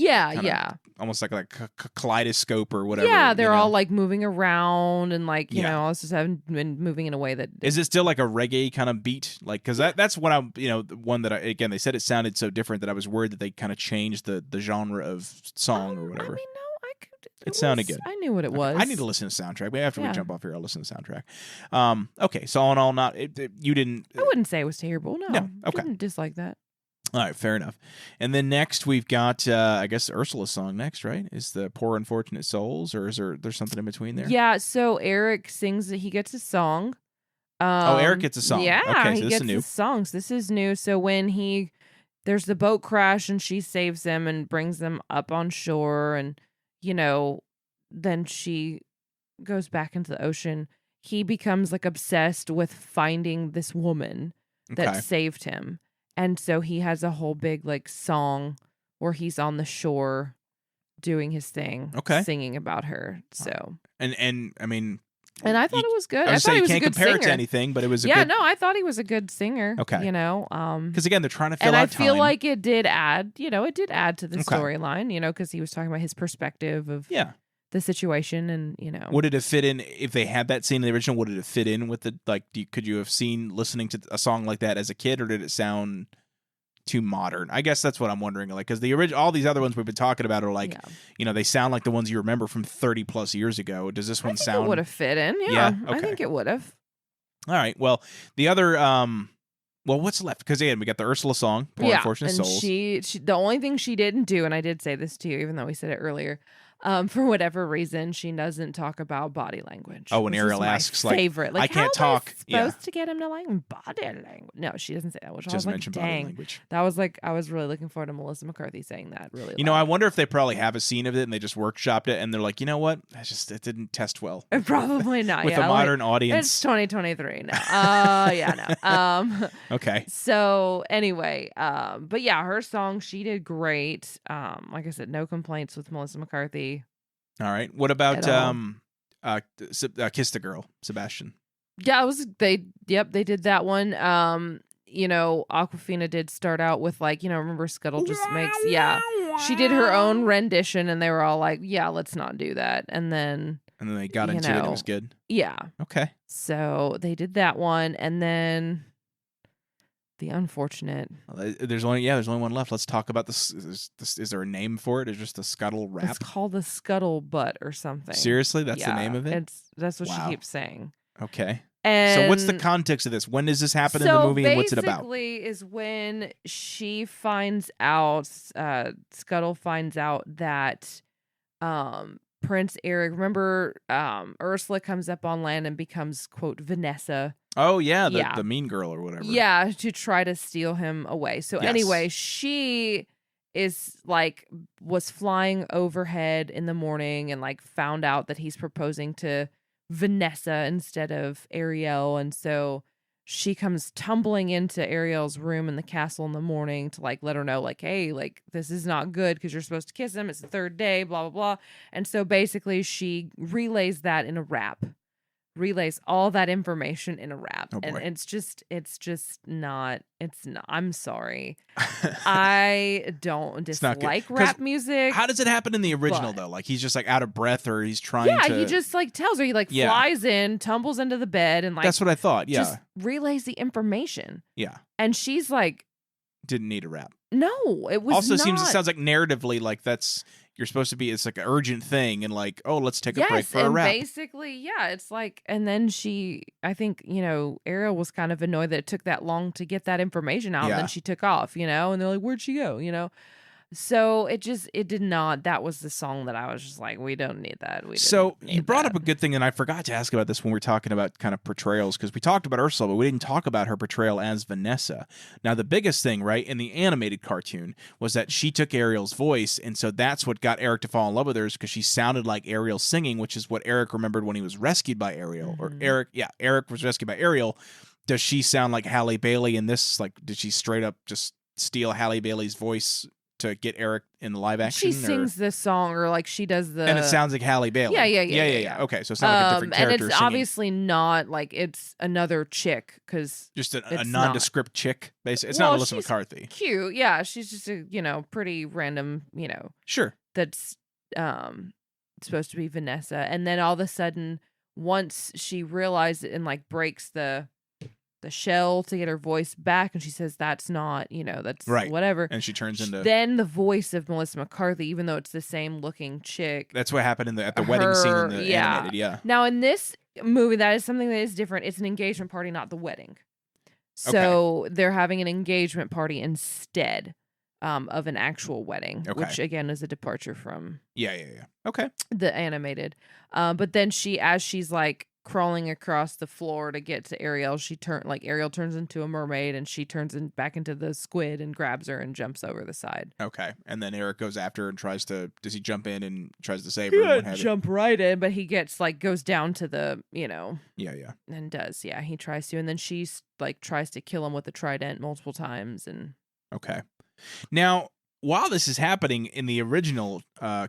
almost like a kaleidoscope or whatever. Yeah, they're all like moving around and like all this haven't been moving in a way that. Is it still like a reggae kind of beat? Like, because that's what I'm, the one that again they said it sounded so different that I was worried that they kind of changed the genre of song or whatever. I mean, no, I could. It sounded good. I knew what it was. I need to listen to the soundtrack. Maybe after we jump off here, I'll listen to the soundtrack. Okay, so all in all, you didn't. I wouldn't say it was terrible. No. Okay. I didn't dislike that. All right, fair enough. And then next we've got, I guess, Ursula's song next, right? Is the Poor Unfortunate Souls, or is there's something in between there? Yeah, so Eric sings that he gets a song. Eric gets a song. Yeah, okay, so he gets his songs. This is new. So when there's the boat crash and she saves him and brings them up on shore, and, then she goes back into the ocean. He becomes like obsessed with finding this woman that saved him. And so he has a whole big like song where he's on the shore doing his thing, singing about her. So and I mean, And I thought it was good. I I was thought saying he you was a can't good compare singer. it to anything, but it was a yeah, good. no, I thought he was a good singer. Okay. You know, Because again, they're trying to fill and out I feel time. like it did add, it did add to the Okay. storyline, because he was talking about his perspective of Yeah. the situation, and Would it have fit in if they had that scene in the original? Would it have fit in with the could you have seen listening to a song like that as a kid, or did it sound too modern? I guess that's what I'm wondering. Like, because the original, all these other ones we've been talking about are like, they sound like the ones you remember from 30 plus years ago. Does this one sound? It would have fit in. Yeah, okay. I think it would have. All right. Well, the other well, what's left? Because again, we got the Ursula song, Poor Unfortunate and Souls. she the only thing she didn't do, and I did say this to you, even though we said it earlier, for whatever reason, she doesn't talk about body language. Oh, when Ariel asks, like, favorite, like, I can't how am talk. supposed to get him to like body language? No, she doesn't say that. Which I was like, mention body dang, language. that was like, I was really looking forward to Melissa McCarthy saying that. Really, I wonder if they probably have a scene of it and they just workshopped it, and they're like, you know what? It didn't test well. Probably not. With a modern audience. It's 2023 now. Yeah, no. Okay. So anyway, but yeah, her song, she did great. Like I said, no complaints with Melissa McCarthy. All right. What about Kiss the Girl, Sebastian? Yeah, they did that one. Aquafina did start out with like, remember Scuttle just makes, she did her own rendition, and they were all like, yeah, let's not do that. And then they got into it, and it was good. Yeah. Okay. So they did that one, and then the unfortunate. There's only one left. Let's talk about this. Is there a name for it? Is just the Scuttle rap? It's called the Scuttle Butt or something. Seriously, that's the name of it. That's what she keeps saying. Okay. And so what's the context of this? When does this happen in the movie, and what's it about? Basically, is when she finds out. Scuttle finds out that Prince Eric. Remember, Ursula comes up on land and becomes, quote, Vanessa. Oh, yeah, the mean girl or whatever. Yeah, to try to steal him away. So anyway, she was flying overhead in the morning and like found out that he's proposing to Vanessa instead of Ariel. And so she comes tumbling into Ariel's room in the castle in the morning to like let her know, like, hey, like, this is not good because you're supposed to kiss him. It's the third day, blah, blah, blah. And so basically she relays that in a rap. Relays all that information in a rap. Oh, and it's not I'm sorry. I don't dislike rap music. How does it happen in the original though? Like he's just like out of breath, or he's trying to. He just like tells her, he like flies in, tumbles into the bed, and like, that's what I thought. Yeah. Just relays the information. Yeah. And she's like, didn't need a rap. No, it was also not. It sounds like narratively like you're supposed to be, it's like an urgent thing, and like, oh, let's take a break for a rap. Basically, it's like, and then I think, Ariel was kind of annoyed that it took that long to get that information out, and then she took off, and they're like, where'd she go, So it did not, that was the song that I was just like, we don't need that. You brought up a good thing, and I forgot to ask about this when we were talking about kind of portrayals, because we talked about Ursula, but we didn't talk about her portrayal as Vanessa. Now, the biggest thing, right, in the animated cartoon was that she took Ariel's voice, and so that's what got Eric to fall in love with her, because she sounded like Ariel singing, which is what Eric remembered when he was rescued by Ariel. Mm-hmm. Or Eric was rescued by Ariel. Does she sound like Halle Bailey in this? Like, did she straight up just steal Halle Bailey's voice to get Eric in the live action? She sings this song, or like she does the, and it sounds like Halle Bailey. Yeah. Okay, so it's not like a different character. And it's singing. Obviously not like it's another chick, because just a nondescript chick. Basically, it's not Melissa McCarthy. Cute, yeah. She's just a pretty random, Sure. That's supposed to be Vanessa, and then all of a sudden, once she realizes it and like breaks the shell to get her voice back, and she says that's not, that's right, whatever, and she turns into then the voice of Melissa McCarthy, even though it's the same looking chick. That's what happened at the wedding scene in the animated. Now in this movie, that is something that is different. It's an engagement party, not the wedding. So they're having an engagement party instead of an actual wedding, which again is a departure from okay, the animated. But then as she's like crawling across the floor to get to Ariel, Ariel turns into a mermaid, and she turns back into the squid and grabs her and jumps over the side. Okay, and then Eric goes after her and does he jump in and tries to save her? He jump right in, but he gets goes down to the, and does, he tries to, and then she tries to kill him with a trident multiple times, and okay. Now, while this is happening in the original,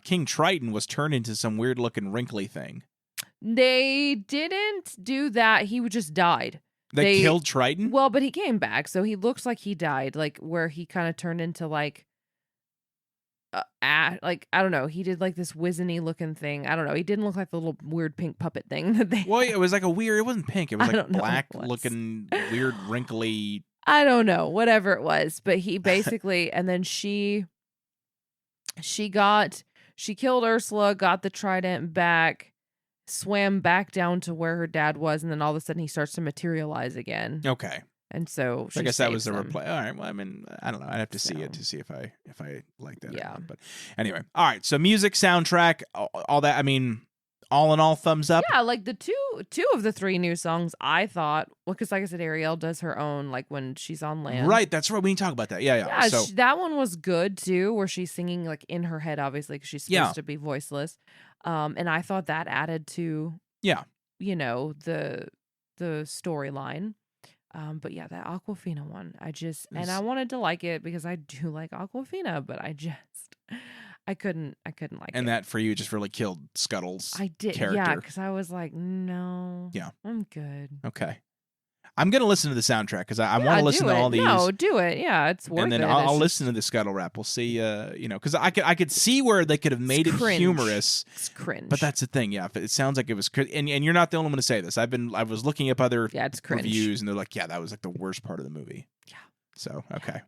King Triton was turned into some weird looking wrinkly thing. They didn't do that. He just died. They killed Triton? Well, but he came back, so he looks like he died, like where he kind of turned into like I don't know. He did like this wizened looking thing. I don't know. He didn't look like the little weird pink puppet thing that they. Well, it was like a weird. It wasn't pink. It was like black know looking, weird, wrinkly. I don't know. Whatever it was, but he basically, and then she killed Ursula, got the trident back, swam back down to where her dad was, and then all of a sudden he starts to materialize again. Okay. And so I guess that was the replay. All right. Well, I mean, I don't know. I'd have to see it to see if I like that. Yeah. Or not. But anyway, all right. So music, soundtrack, all that. I mean, all in all, thumbs up. Yeah, like the two of the 3 new songs, I thought. Well, because like I said, Ariel does her own, like when she's on land. Right. That's right. We can talk about that. Yeah. Yeah, So that one was good too, where she's singing like in her head, obviously, because she's supposed to be voiceless. And I thought that added to the storyline. But yeah, that Aquafina one, and I wanted to like it because I do like Aquafina, but I couldn't like it. And that for you just really killed Scuttle's character. Yeah, because I was like, no, yeah, I'm good. Okay. I'm going to listen to the soundtrack because I want to listen to all these. No, do it. Yeah, it's worth it. And then I'll listen to the Scuttle rap. We'll see, because I could see where they could have made it humorous. It's cringe. But that's the thing. Yeah, it sounds like it was and you're not the only one to say this. I was looking up other it's cringe. reviews, and they're like, yeah, that was like the worst part of the movie. Yeah. So, okay.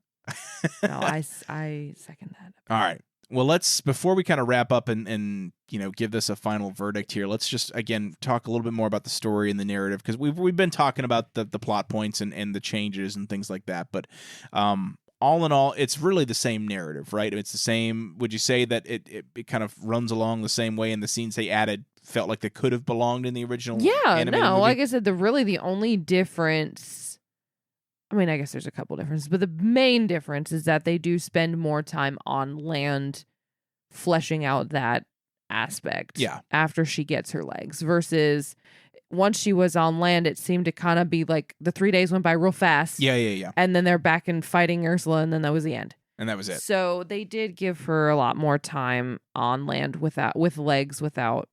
No, I second that. All right. Well, before we kind of wrap up and give this a final verdict here, let's just again talk a little bit more about the story and the narrative, because we've been talking about the plot points and the changes and things like that. But all in all, it's really the same narrative, right? It's the same. Would you say that it kind of runs along the same way, and the scenes they added felt like they could have belonged in the original? Yeah, animated movie? Like I said, the only difference. I mean, I guess there's a couple differences, but the main difference is that they do spend more time on land fleshing out that aspect after she gets her legs, versus once she was on land, it seemed to kind of be like the 3 days went by real fast. Yeah. And then they're back and fighting Ursula, and then that was the end. And that was it. So they did give her a lot more time on land with legs, without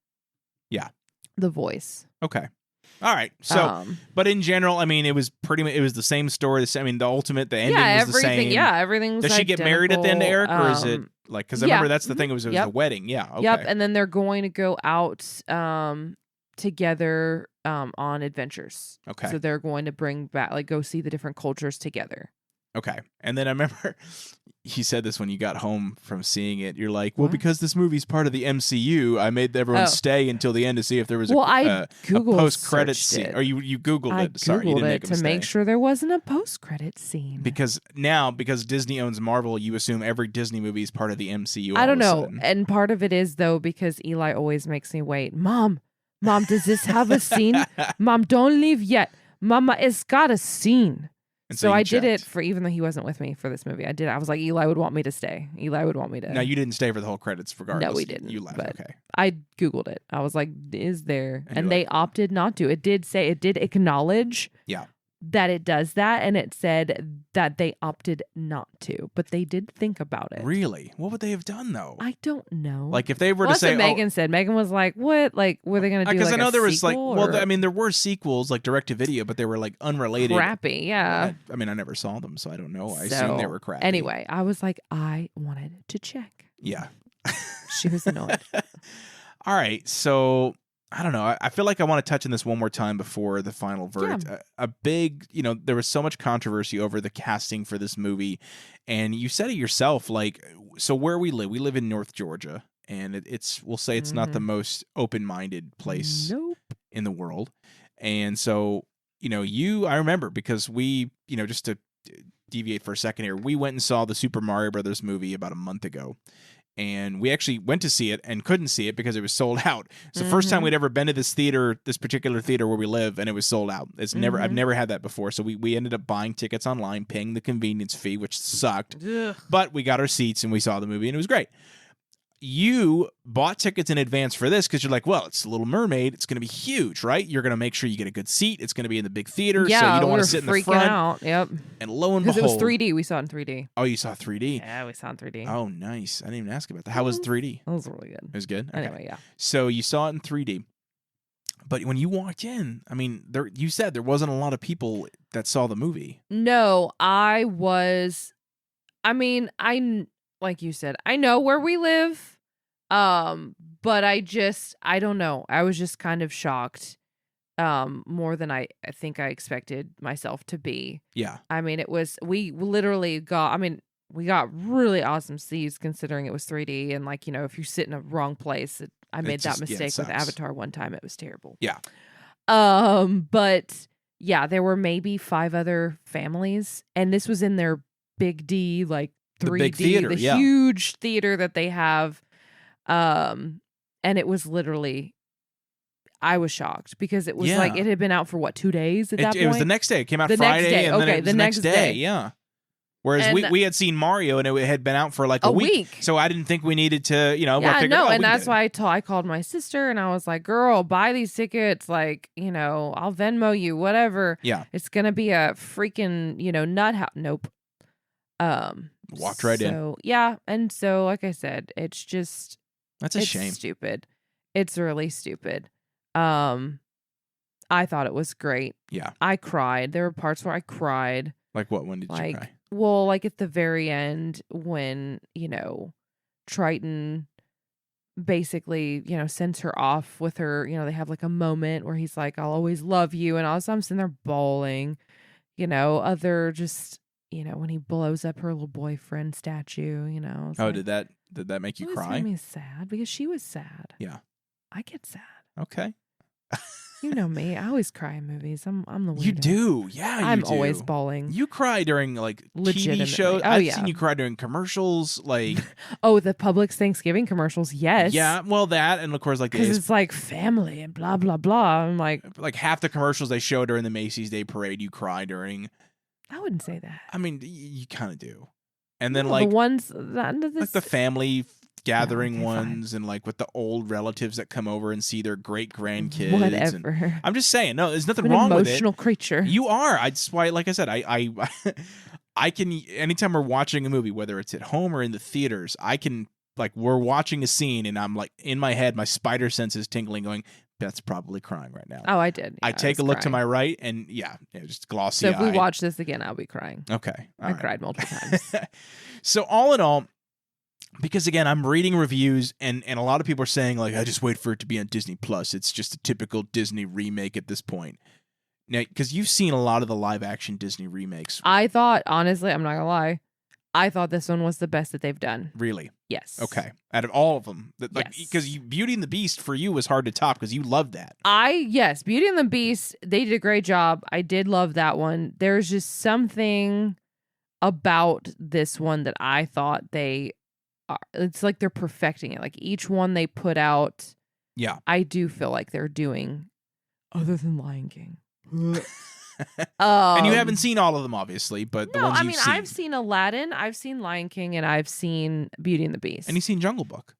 the voice. Okay. All right. So, but in general, I mean, it was the same story. I mean, the ending was the same. Yeah, everything was Does she get married at the end of Eric, or is it like, because I remember that's the thing, it was a wedding. Yeah. Okay. Yep. And then they're going to go out together on adventures. Okay. So they're going to bring back, like, go see the different cultures together. Okay. And then I remember you said this when you got home from seeing it. You're like, well, because this movie's part of the MCU, I made everyone stay until the end to see if there was a post-credit scene. Or you Googled it. Sorry, you didn't make a mistake. To make sure there wasn't a post-credit scene. Because Disney owns Marvel, you assume every Disney movie is part of the MCU. I don't know. And part of it is, though, because Eli always makes me wait. Mom, does this have a scene? Mom, don't leave yet. Mama, it's got a scene. And so I did it for, even though he wasn't with me for this movie. I was like, Eli would want me to stay. Eli would want me to. No, you didn't stay for the whole credits regardless. No, we didn't. You left. Okay. I Googled it. I was like, is there? And they opted not to. It did acknowledge that it does that. And it said that they opted not to. But they did think about it. Really? What would they have done, though? I don't know. Like, if they were to say. That's what Megan said. Megan was like, what? Like, were they going to do because like I know a there was sequel, like, well, I mean, there were sequels, like direct to video, but they were like unrelated. Crappy, yeah. I mean, I never saw them, so I don't know. I assume they were crappy. Anyway, I was like, I wanted to check. Yeah. She was annoyed. All right. So I don't know. I feel like I want to touch on this one more time before the final verdict. Yeah. A big, there was so much controversy over the casting for this movie. And you said it yourself, like, so where we live in North Georgia. And we'll say it's not the most open-minded place in the world. And so, I remember because we, just to deviate for a second here, we went and saw the Super Mario Brothers movie about a month ago. And we actually went to see it and couldn't see it because it was sold out. It's the first time we'd ever been to this particular theater where we live, and it was sold out. I've never had that before. So we ended up buying tickets online, paying the convenience fee, which sucked. Ugh. But we got our seats and we saw the movie, and it was great. You bought tickets in advance for this because you're like, well, it's Little Mermaid. It's going to be huge, right? You're going to make sure you get a good seat. It's going to be in the big theater, so you don't want to sit in the front. Out. Yep. And lo and behold, because it was 3D. We saw it in 3D. Oh, you saw 3D? Yeah, we saw it in 3D. Oh, nice. I didn't even ask about that. How was 3D? It was really good. It was good. Okay. Anyway, yeah. So you saw it in 3D. But when you walked in, I mean, you said there wasn't a lot of people that saw the movie. No, I mean, like you said, I know where we live. But I don't know. I was just kind of shocked. More than I think I expected myself to be. Yeah. I mean, we literally got really awesome seats considering it was 3D, and like, if you sit in a wrong place, I made that mistake with Avatar one time. It was terrible. Yeah. But yeah, there were maybe 5 other families, and this was in their big D, like 3D, the big theater, huge theater that they have. And it was literally, I was shocked because it was like it had been out for 2 days at that point. It was the next day. It came out the Friday, next day. and okay, then it was the next day. Yeah. Whereas we had seen Mario and it had been out for like a week. So I didn't think we needed to, and that's why I called my sister and I was like, girl, buy these tickets. Like, I'll Venmo you, whatever. Yeah. It's going to be a freaking, nut house. Nope. Walked right in. Yeah. And so, like I said, it's a shame. Stupid. It's really stupid. I thought it was great. Yeah. I cried. There were parts where I cried. Like what? When did you cry? Well, like at the very end when, Triton basically, sends her off with her, they have like a moment where he's like, I'll always love you. And all of a sudden I'm sitting there bawling, other just, when he blows up her little boyfriend statue, Oh, like, did that make you cry? It made me sad because she was sad. Yeah. I get sad. Okay. You know me. I always cry in movies. I'm the weirdo. You do. Yeah, I'm always bawling. You cry during like TV shows. I've seen you cry during commercials, like oh, the Publix Thanksgiving commercials. Yes. Yeah, well that, and of course like because it's like family and blah blah blah. I'm like half the commercials they show during the Macy's Day Parade, you cry during. I wouldn't say that. I mean, you kind of do. And then the ones like the family gathering ones and like with the old relatives that come over and see their great grandkids. Whatever. I'm just saying, no, there's nothing wrong with it. Emotional creature. You are. That's why, like I said, I can, anytime we're watching a movie, whether it's at home or in the theaters, I can, like, we're watching a scene and I'm like, in my head, my spider sense is tingling going, Beth's probably crying right now. Oh, I did. Yeah, I take a look to my right and just glossy So if we watch this again, I'll be crying. Okay. I cried multiple times. So all in all, because again, I'm reading reviews and a lot of people are saying like, I just wait for it to be on Disney Plus. It's just a typical Disney remake at this point. Now, because you've seen a lot of the live action Disney remakes. I thought, honestly, I'm not gonna lie, I thought this one was the best that they've done. Really? Yes. Okay. Out of all of them, yes. Because Beauty and the Beast for you was hard to top because you loved that. Yes, Beauty and the Beast, they did a great job. I did love that one. There's just something about this one that I thought it's like they're perfecting it. Like each one they put out, I do feel like they're doing, other than Lion King. And you haven't seen all of them, obviously, but the ones you've seen. I've seen Aladdin, I've seen Lion King, and I've seen Beauty and the Beast. And you've seen Jungle Book.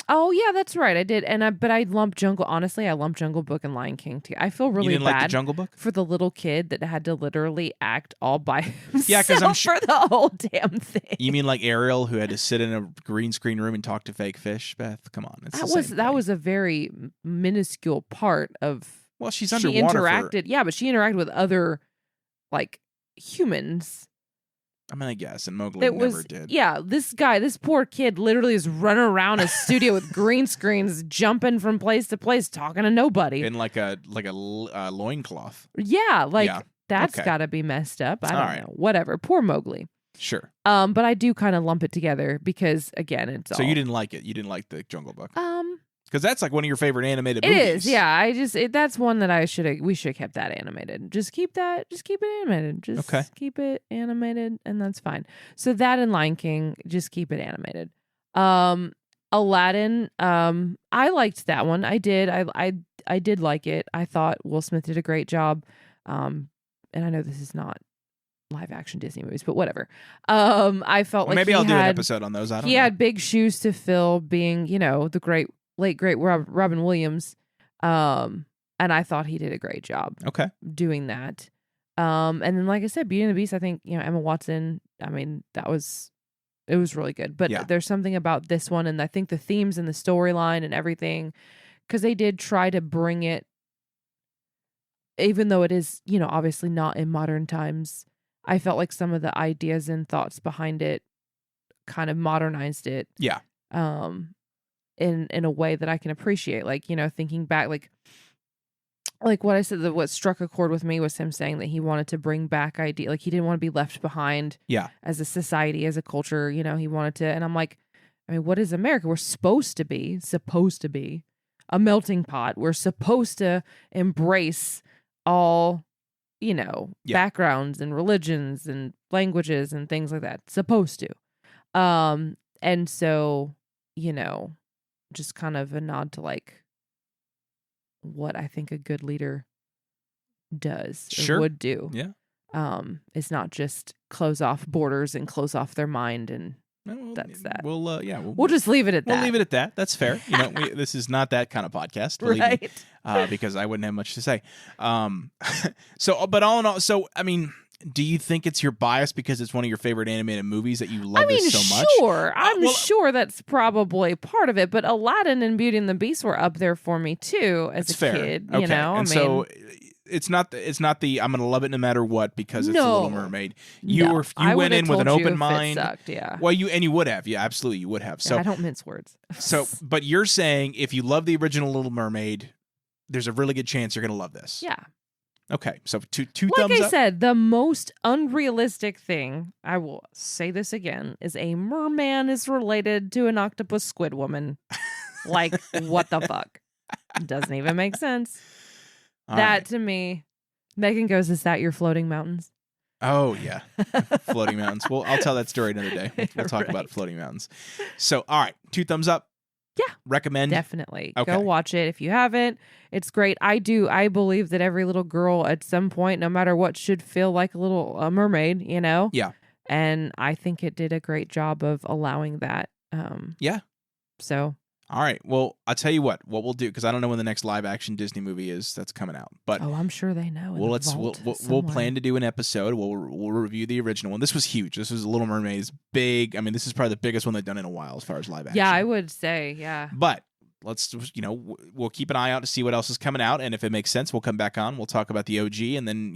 Oh yeah, that's right. I did, but I lumped Honestly, I lumped Jungle Book and Lion King together. I feel really you didn't bad like the Jungle Book for the little kid that had to literally act all by himself. Yeah, because I'm for the whole damn thing. You mean like Ariel, who had to sit in a green screen room and talk to fake fish? Beth, come on, that was a very minuscule part of. Well, she's underwater. But she interacted with other like humans. I mean, I guess, and Mowgli never did. Yeah, this poor kid literally is running around a studio with green screens, jumping from place to place, talking to nobody. In like a loincloth. Yeah, that's got to be messed up. I don't know. Whatever. Poor Mowgli. Sure. But I do kind of lump it together because, again, So you didn't like it? You didn't like the Jungle Book? Because that's like one of your favorite animated movies. It is, yeah. That's one that we should have kept that animated. Just keep it animated. Just keep it animated, and that's fine. So that and Lion King, just keep it animated. Aladdin, I liked that one. I did. I did like it. I thought Will Smith did a great job. And I know this is not live action Disney movies, but whatever. I felt like maybe I'll do an episode on those. I don't know. He had big shoes to fill, being the late great Robin Williams, and I thought he did a great job. Doing that. And then, like I said, Beauty and the Beast, I think Emma Watson. I mean, it was really good. But there's something about this one, and I think the themes and the storyline and everything, because they did try to bring it even though it is, obviously not in modern times, I felt like some of the ideas and thoughts behind it kind of modernized it. Yeah. In a way that I can appreciate. Like, thinking back, like what I said, what struck a chord with me was him saying that he wanted to bring back idea, like he didn't want to be left behind. Yeah. As a society, as a culture, he wanted to. And I'm like, I mean, what is America? We're supposed to be a melting pot. We're supposed to embrace all, backgrounds and religions and languages and things like that. Supposed to. And so, just kind of a nod to like what I think a good leader does or would do. Yeah. It's not just close off borders and close off their mind, and that's that. We'll just leave it at that. We'll leave it at that. That's fair. This is not that kind of podcast, believe me, because I wouldn't have much to say. But all in all, I mean, do you think it's your bias because it's one of your favorite animated movies that you love this so much? Sure. I'm sure that's probably part of it, but Aladdin and Beauty and the Beast were up there for me too as a kid. Okay. And so it's not the I'm gonna love it no matter what because it's a Little Mermaid. You went in with an open mind. It sucked, yeah. Well, you would have. Yeah, absolutely, you would have. So I don't mince words. But you're saying if you love the original Little Mermaid, there's a really good chance you're gonna love this. Yeah. Okay, so two like thumbs up. Like I said, the most unrealistic thing, I will say this again, is a merman is related to an octopus squid woman. Like, what the fuck? Doesn't even make sense. To me, Megan goes, is that your floating mountains? Oh, yeah. Floating mountains. Well, I'll tell that story another day. We'll talk about floating mountains. So, all right, 2 thumbs up. Yeah. Recommend? Definitely. Okay. Go watch it if you haven't. It's great. I believe that every little girl at some point, no matter what, should feel like a little mermaid, Yeah. And I think it did a great job of allowing that. Yeah. So. All right. Well, I'll tell you what we'll do, because I don't know when the next live action Disney movie is that's coming out. But I'm sure they know. We'll plan to do an episode. We'll review the original one. This was huge. This was Little Mermaid's big. I mean, this is probably the biggest one they've done in a while as far as live action. Yeah, I would say, yeah. But let's, we'll keep an eye out to see what else is coming out, and if it makes sense, we'll come back on. We'll talk about the OG, and then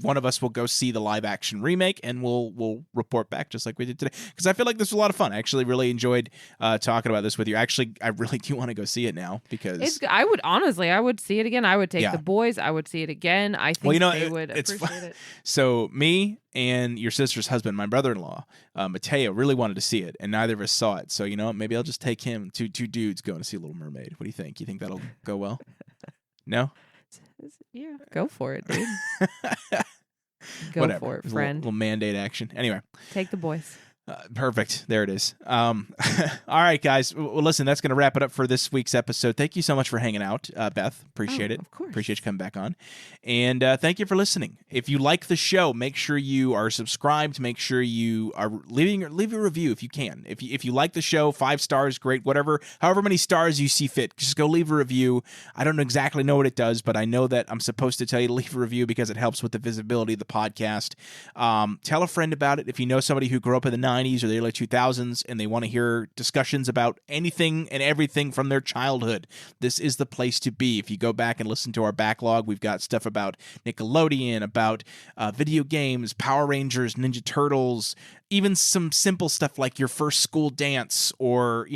one of us will go see the live action remake, and we'll report back just like we did today. Because I feel like this was a lot of fun. I actually really enjoyed talking about this with you. Actually, I really do want to go see it now because I would see it again. I would take the boys. I would see it again. I think they would appreciate it. So me and your sister's husband, my brother-in-law, Mateo, really wanted to see it, and neither of us saw it. So, maybe I'll just take him, two dudes going to see Little Mermaid. What do you think? You think that'll go well? No? Yeah, go for it, dude. Whatever. For it, friend. Little mandate action. Anyway. Take the boys. Perfect. There it is. All right, guys. Well, listen, that's going to wrap it up for this week's episode. Thank you so much for hanging out, Beth. Appreciate it. Of course. Appreciate you coming back on. And thank you for listening. If you like the show, make sure you are subscribed. Make sure you are leave a review if you can. If you like the show, 5 stars, great. However many stars you see fit, just go leave a review. I don't exactly know what it does, but I know that I'm supposed to tell you to leave a review because it helps with the visibility of the podcast. Tell a friend about it. If you know somebody who grew up in the 90s or the early 2000s and they want to hear discussions about anything and everything from their childhood, this is the place to be. If you go back and listen to our backlog, we've got stuff about Nickelodeon, about video games, Power Rangers, Ninja Turtles, even some simple stuff like your first school dance or,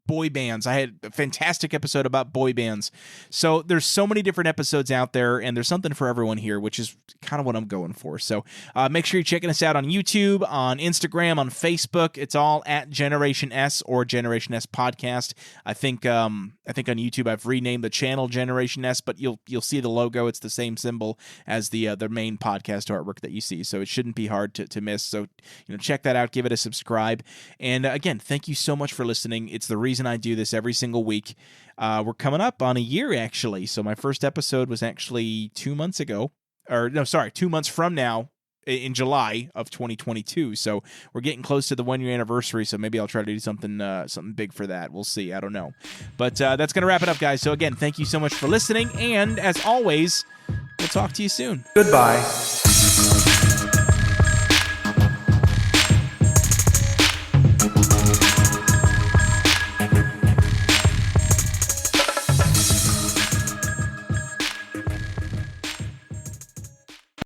boy bands. I had a fantastic episode about boy bands. So there's so many different episodes out there, and there's something for everyone here, which is kind of what I'm going for. So make sure you're checking us out on YouTube, on Instagram, on Facebook. It's all at Generation S or Generation S Podcast. I think on YouTube I've renamed the channel Generation S, but you'll see the logo. It's the same symbol as the main podcast artwork that you see. So it shouldn't be hard to miss. So check that out. Give it a subscribe. And again, thank you so much for listening. It's the reason I do this every single week. We're coming up on a year, actually. So my first episode was actually 2 months ago. 2 months from now in July of 2022. So we're getting close to the 1-year anniversary. So maybe I'll try to do something big for that. We'll see. I don't know. But that's going to wrap it up, guys. So again, thank you so much for listening. And as always, we'll talk to you soon. Goodbye.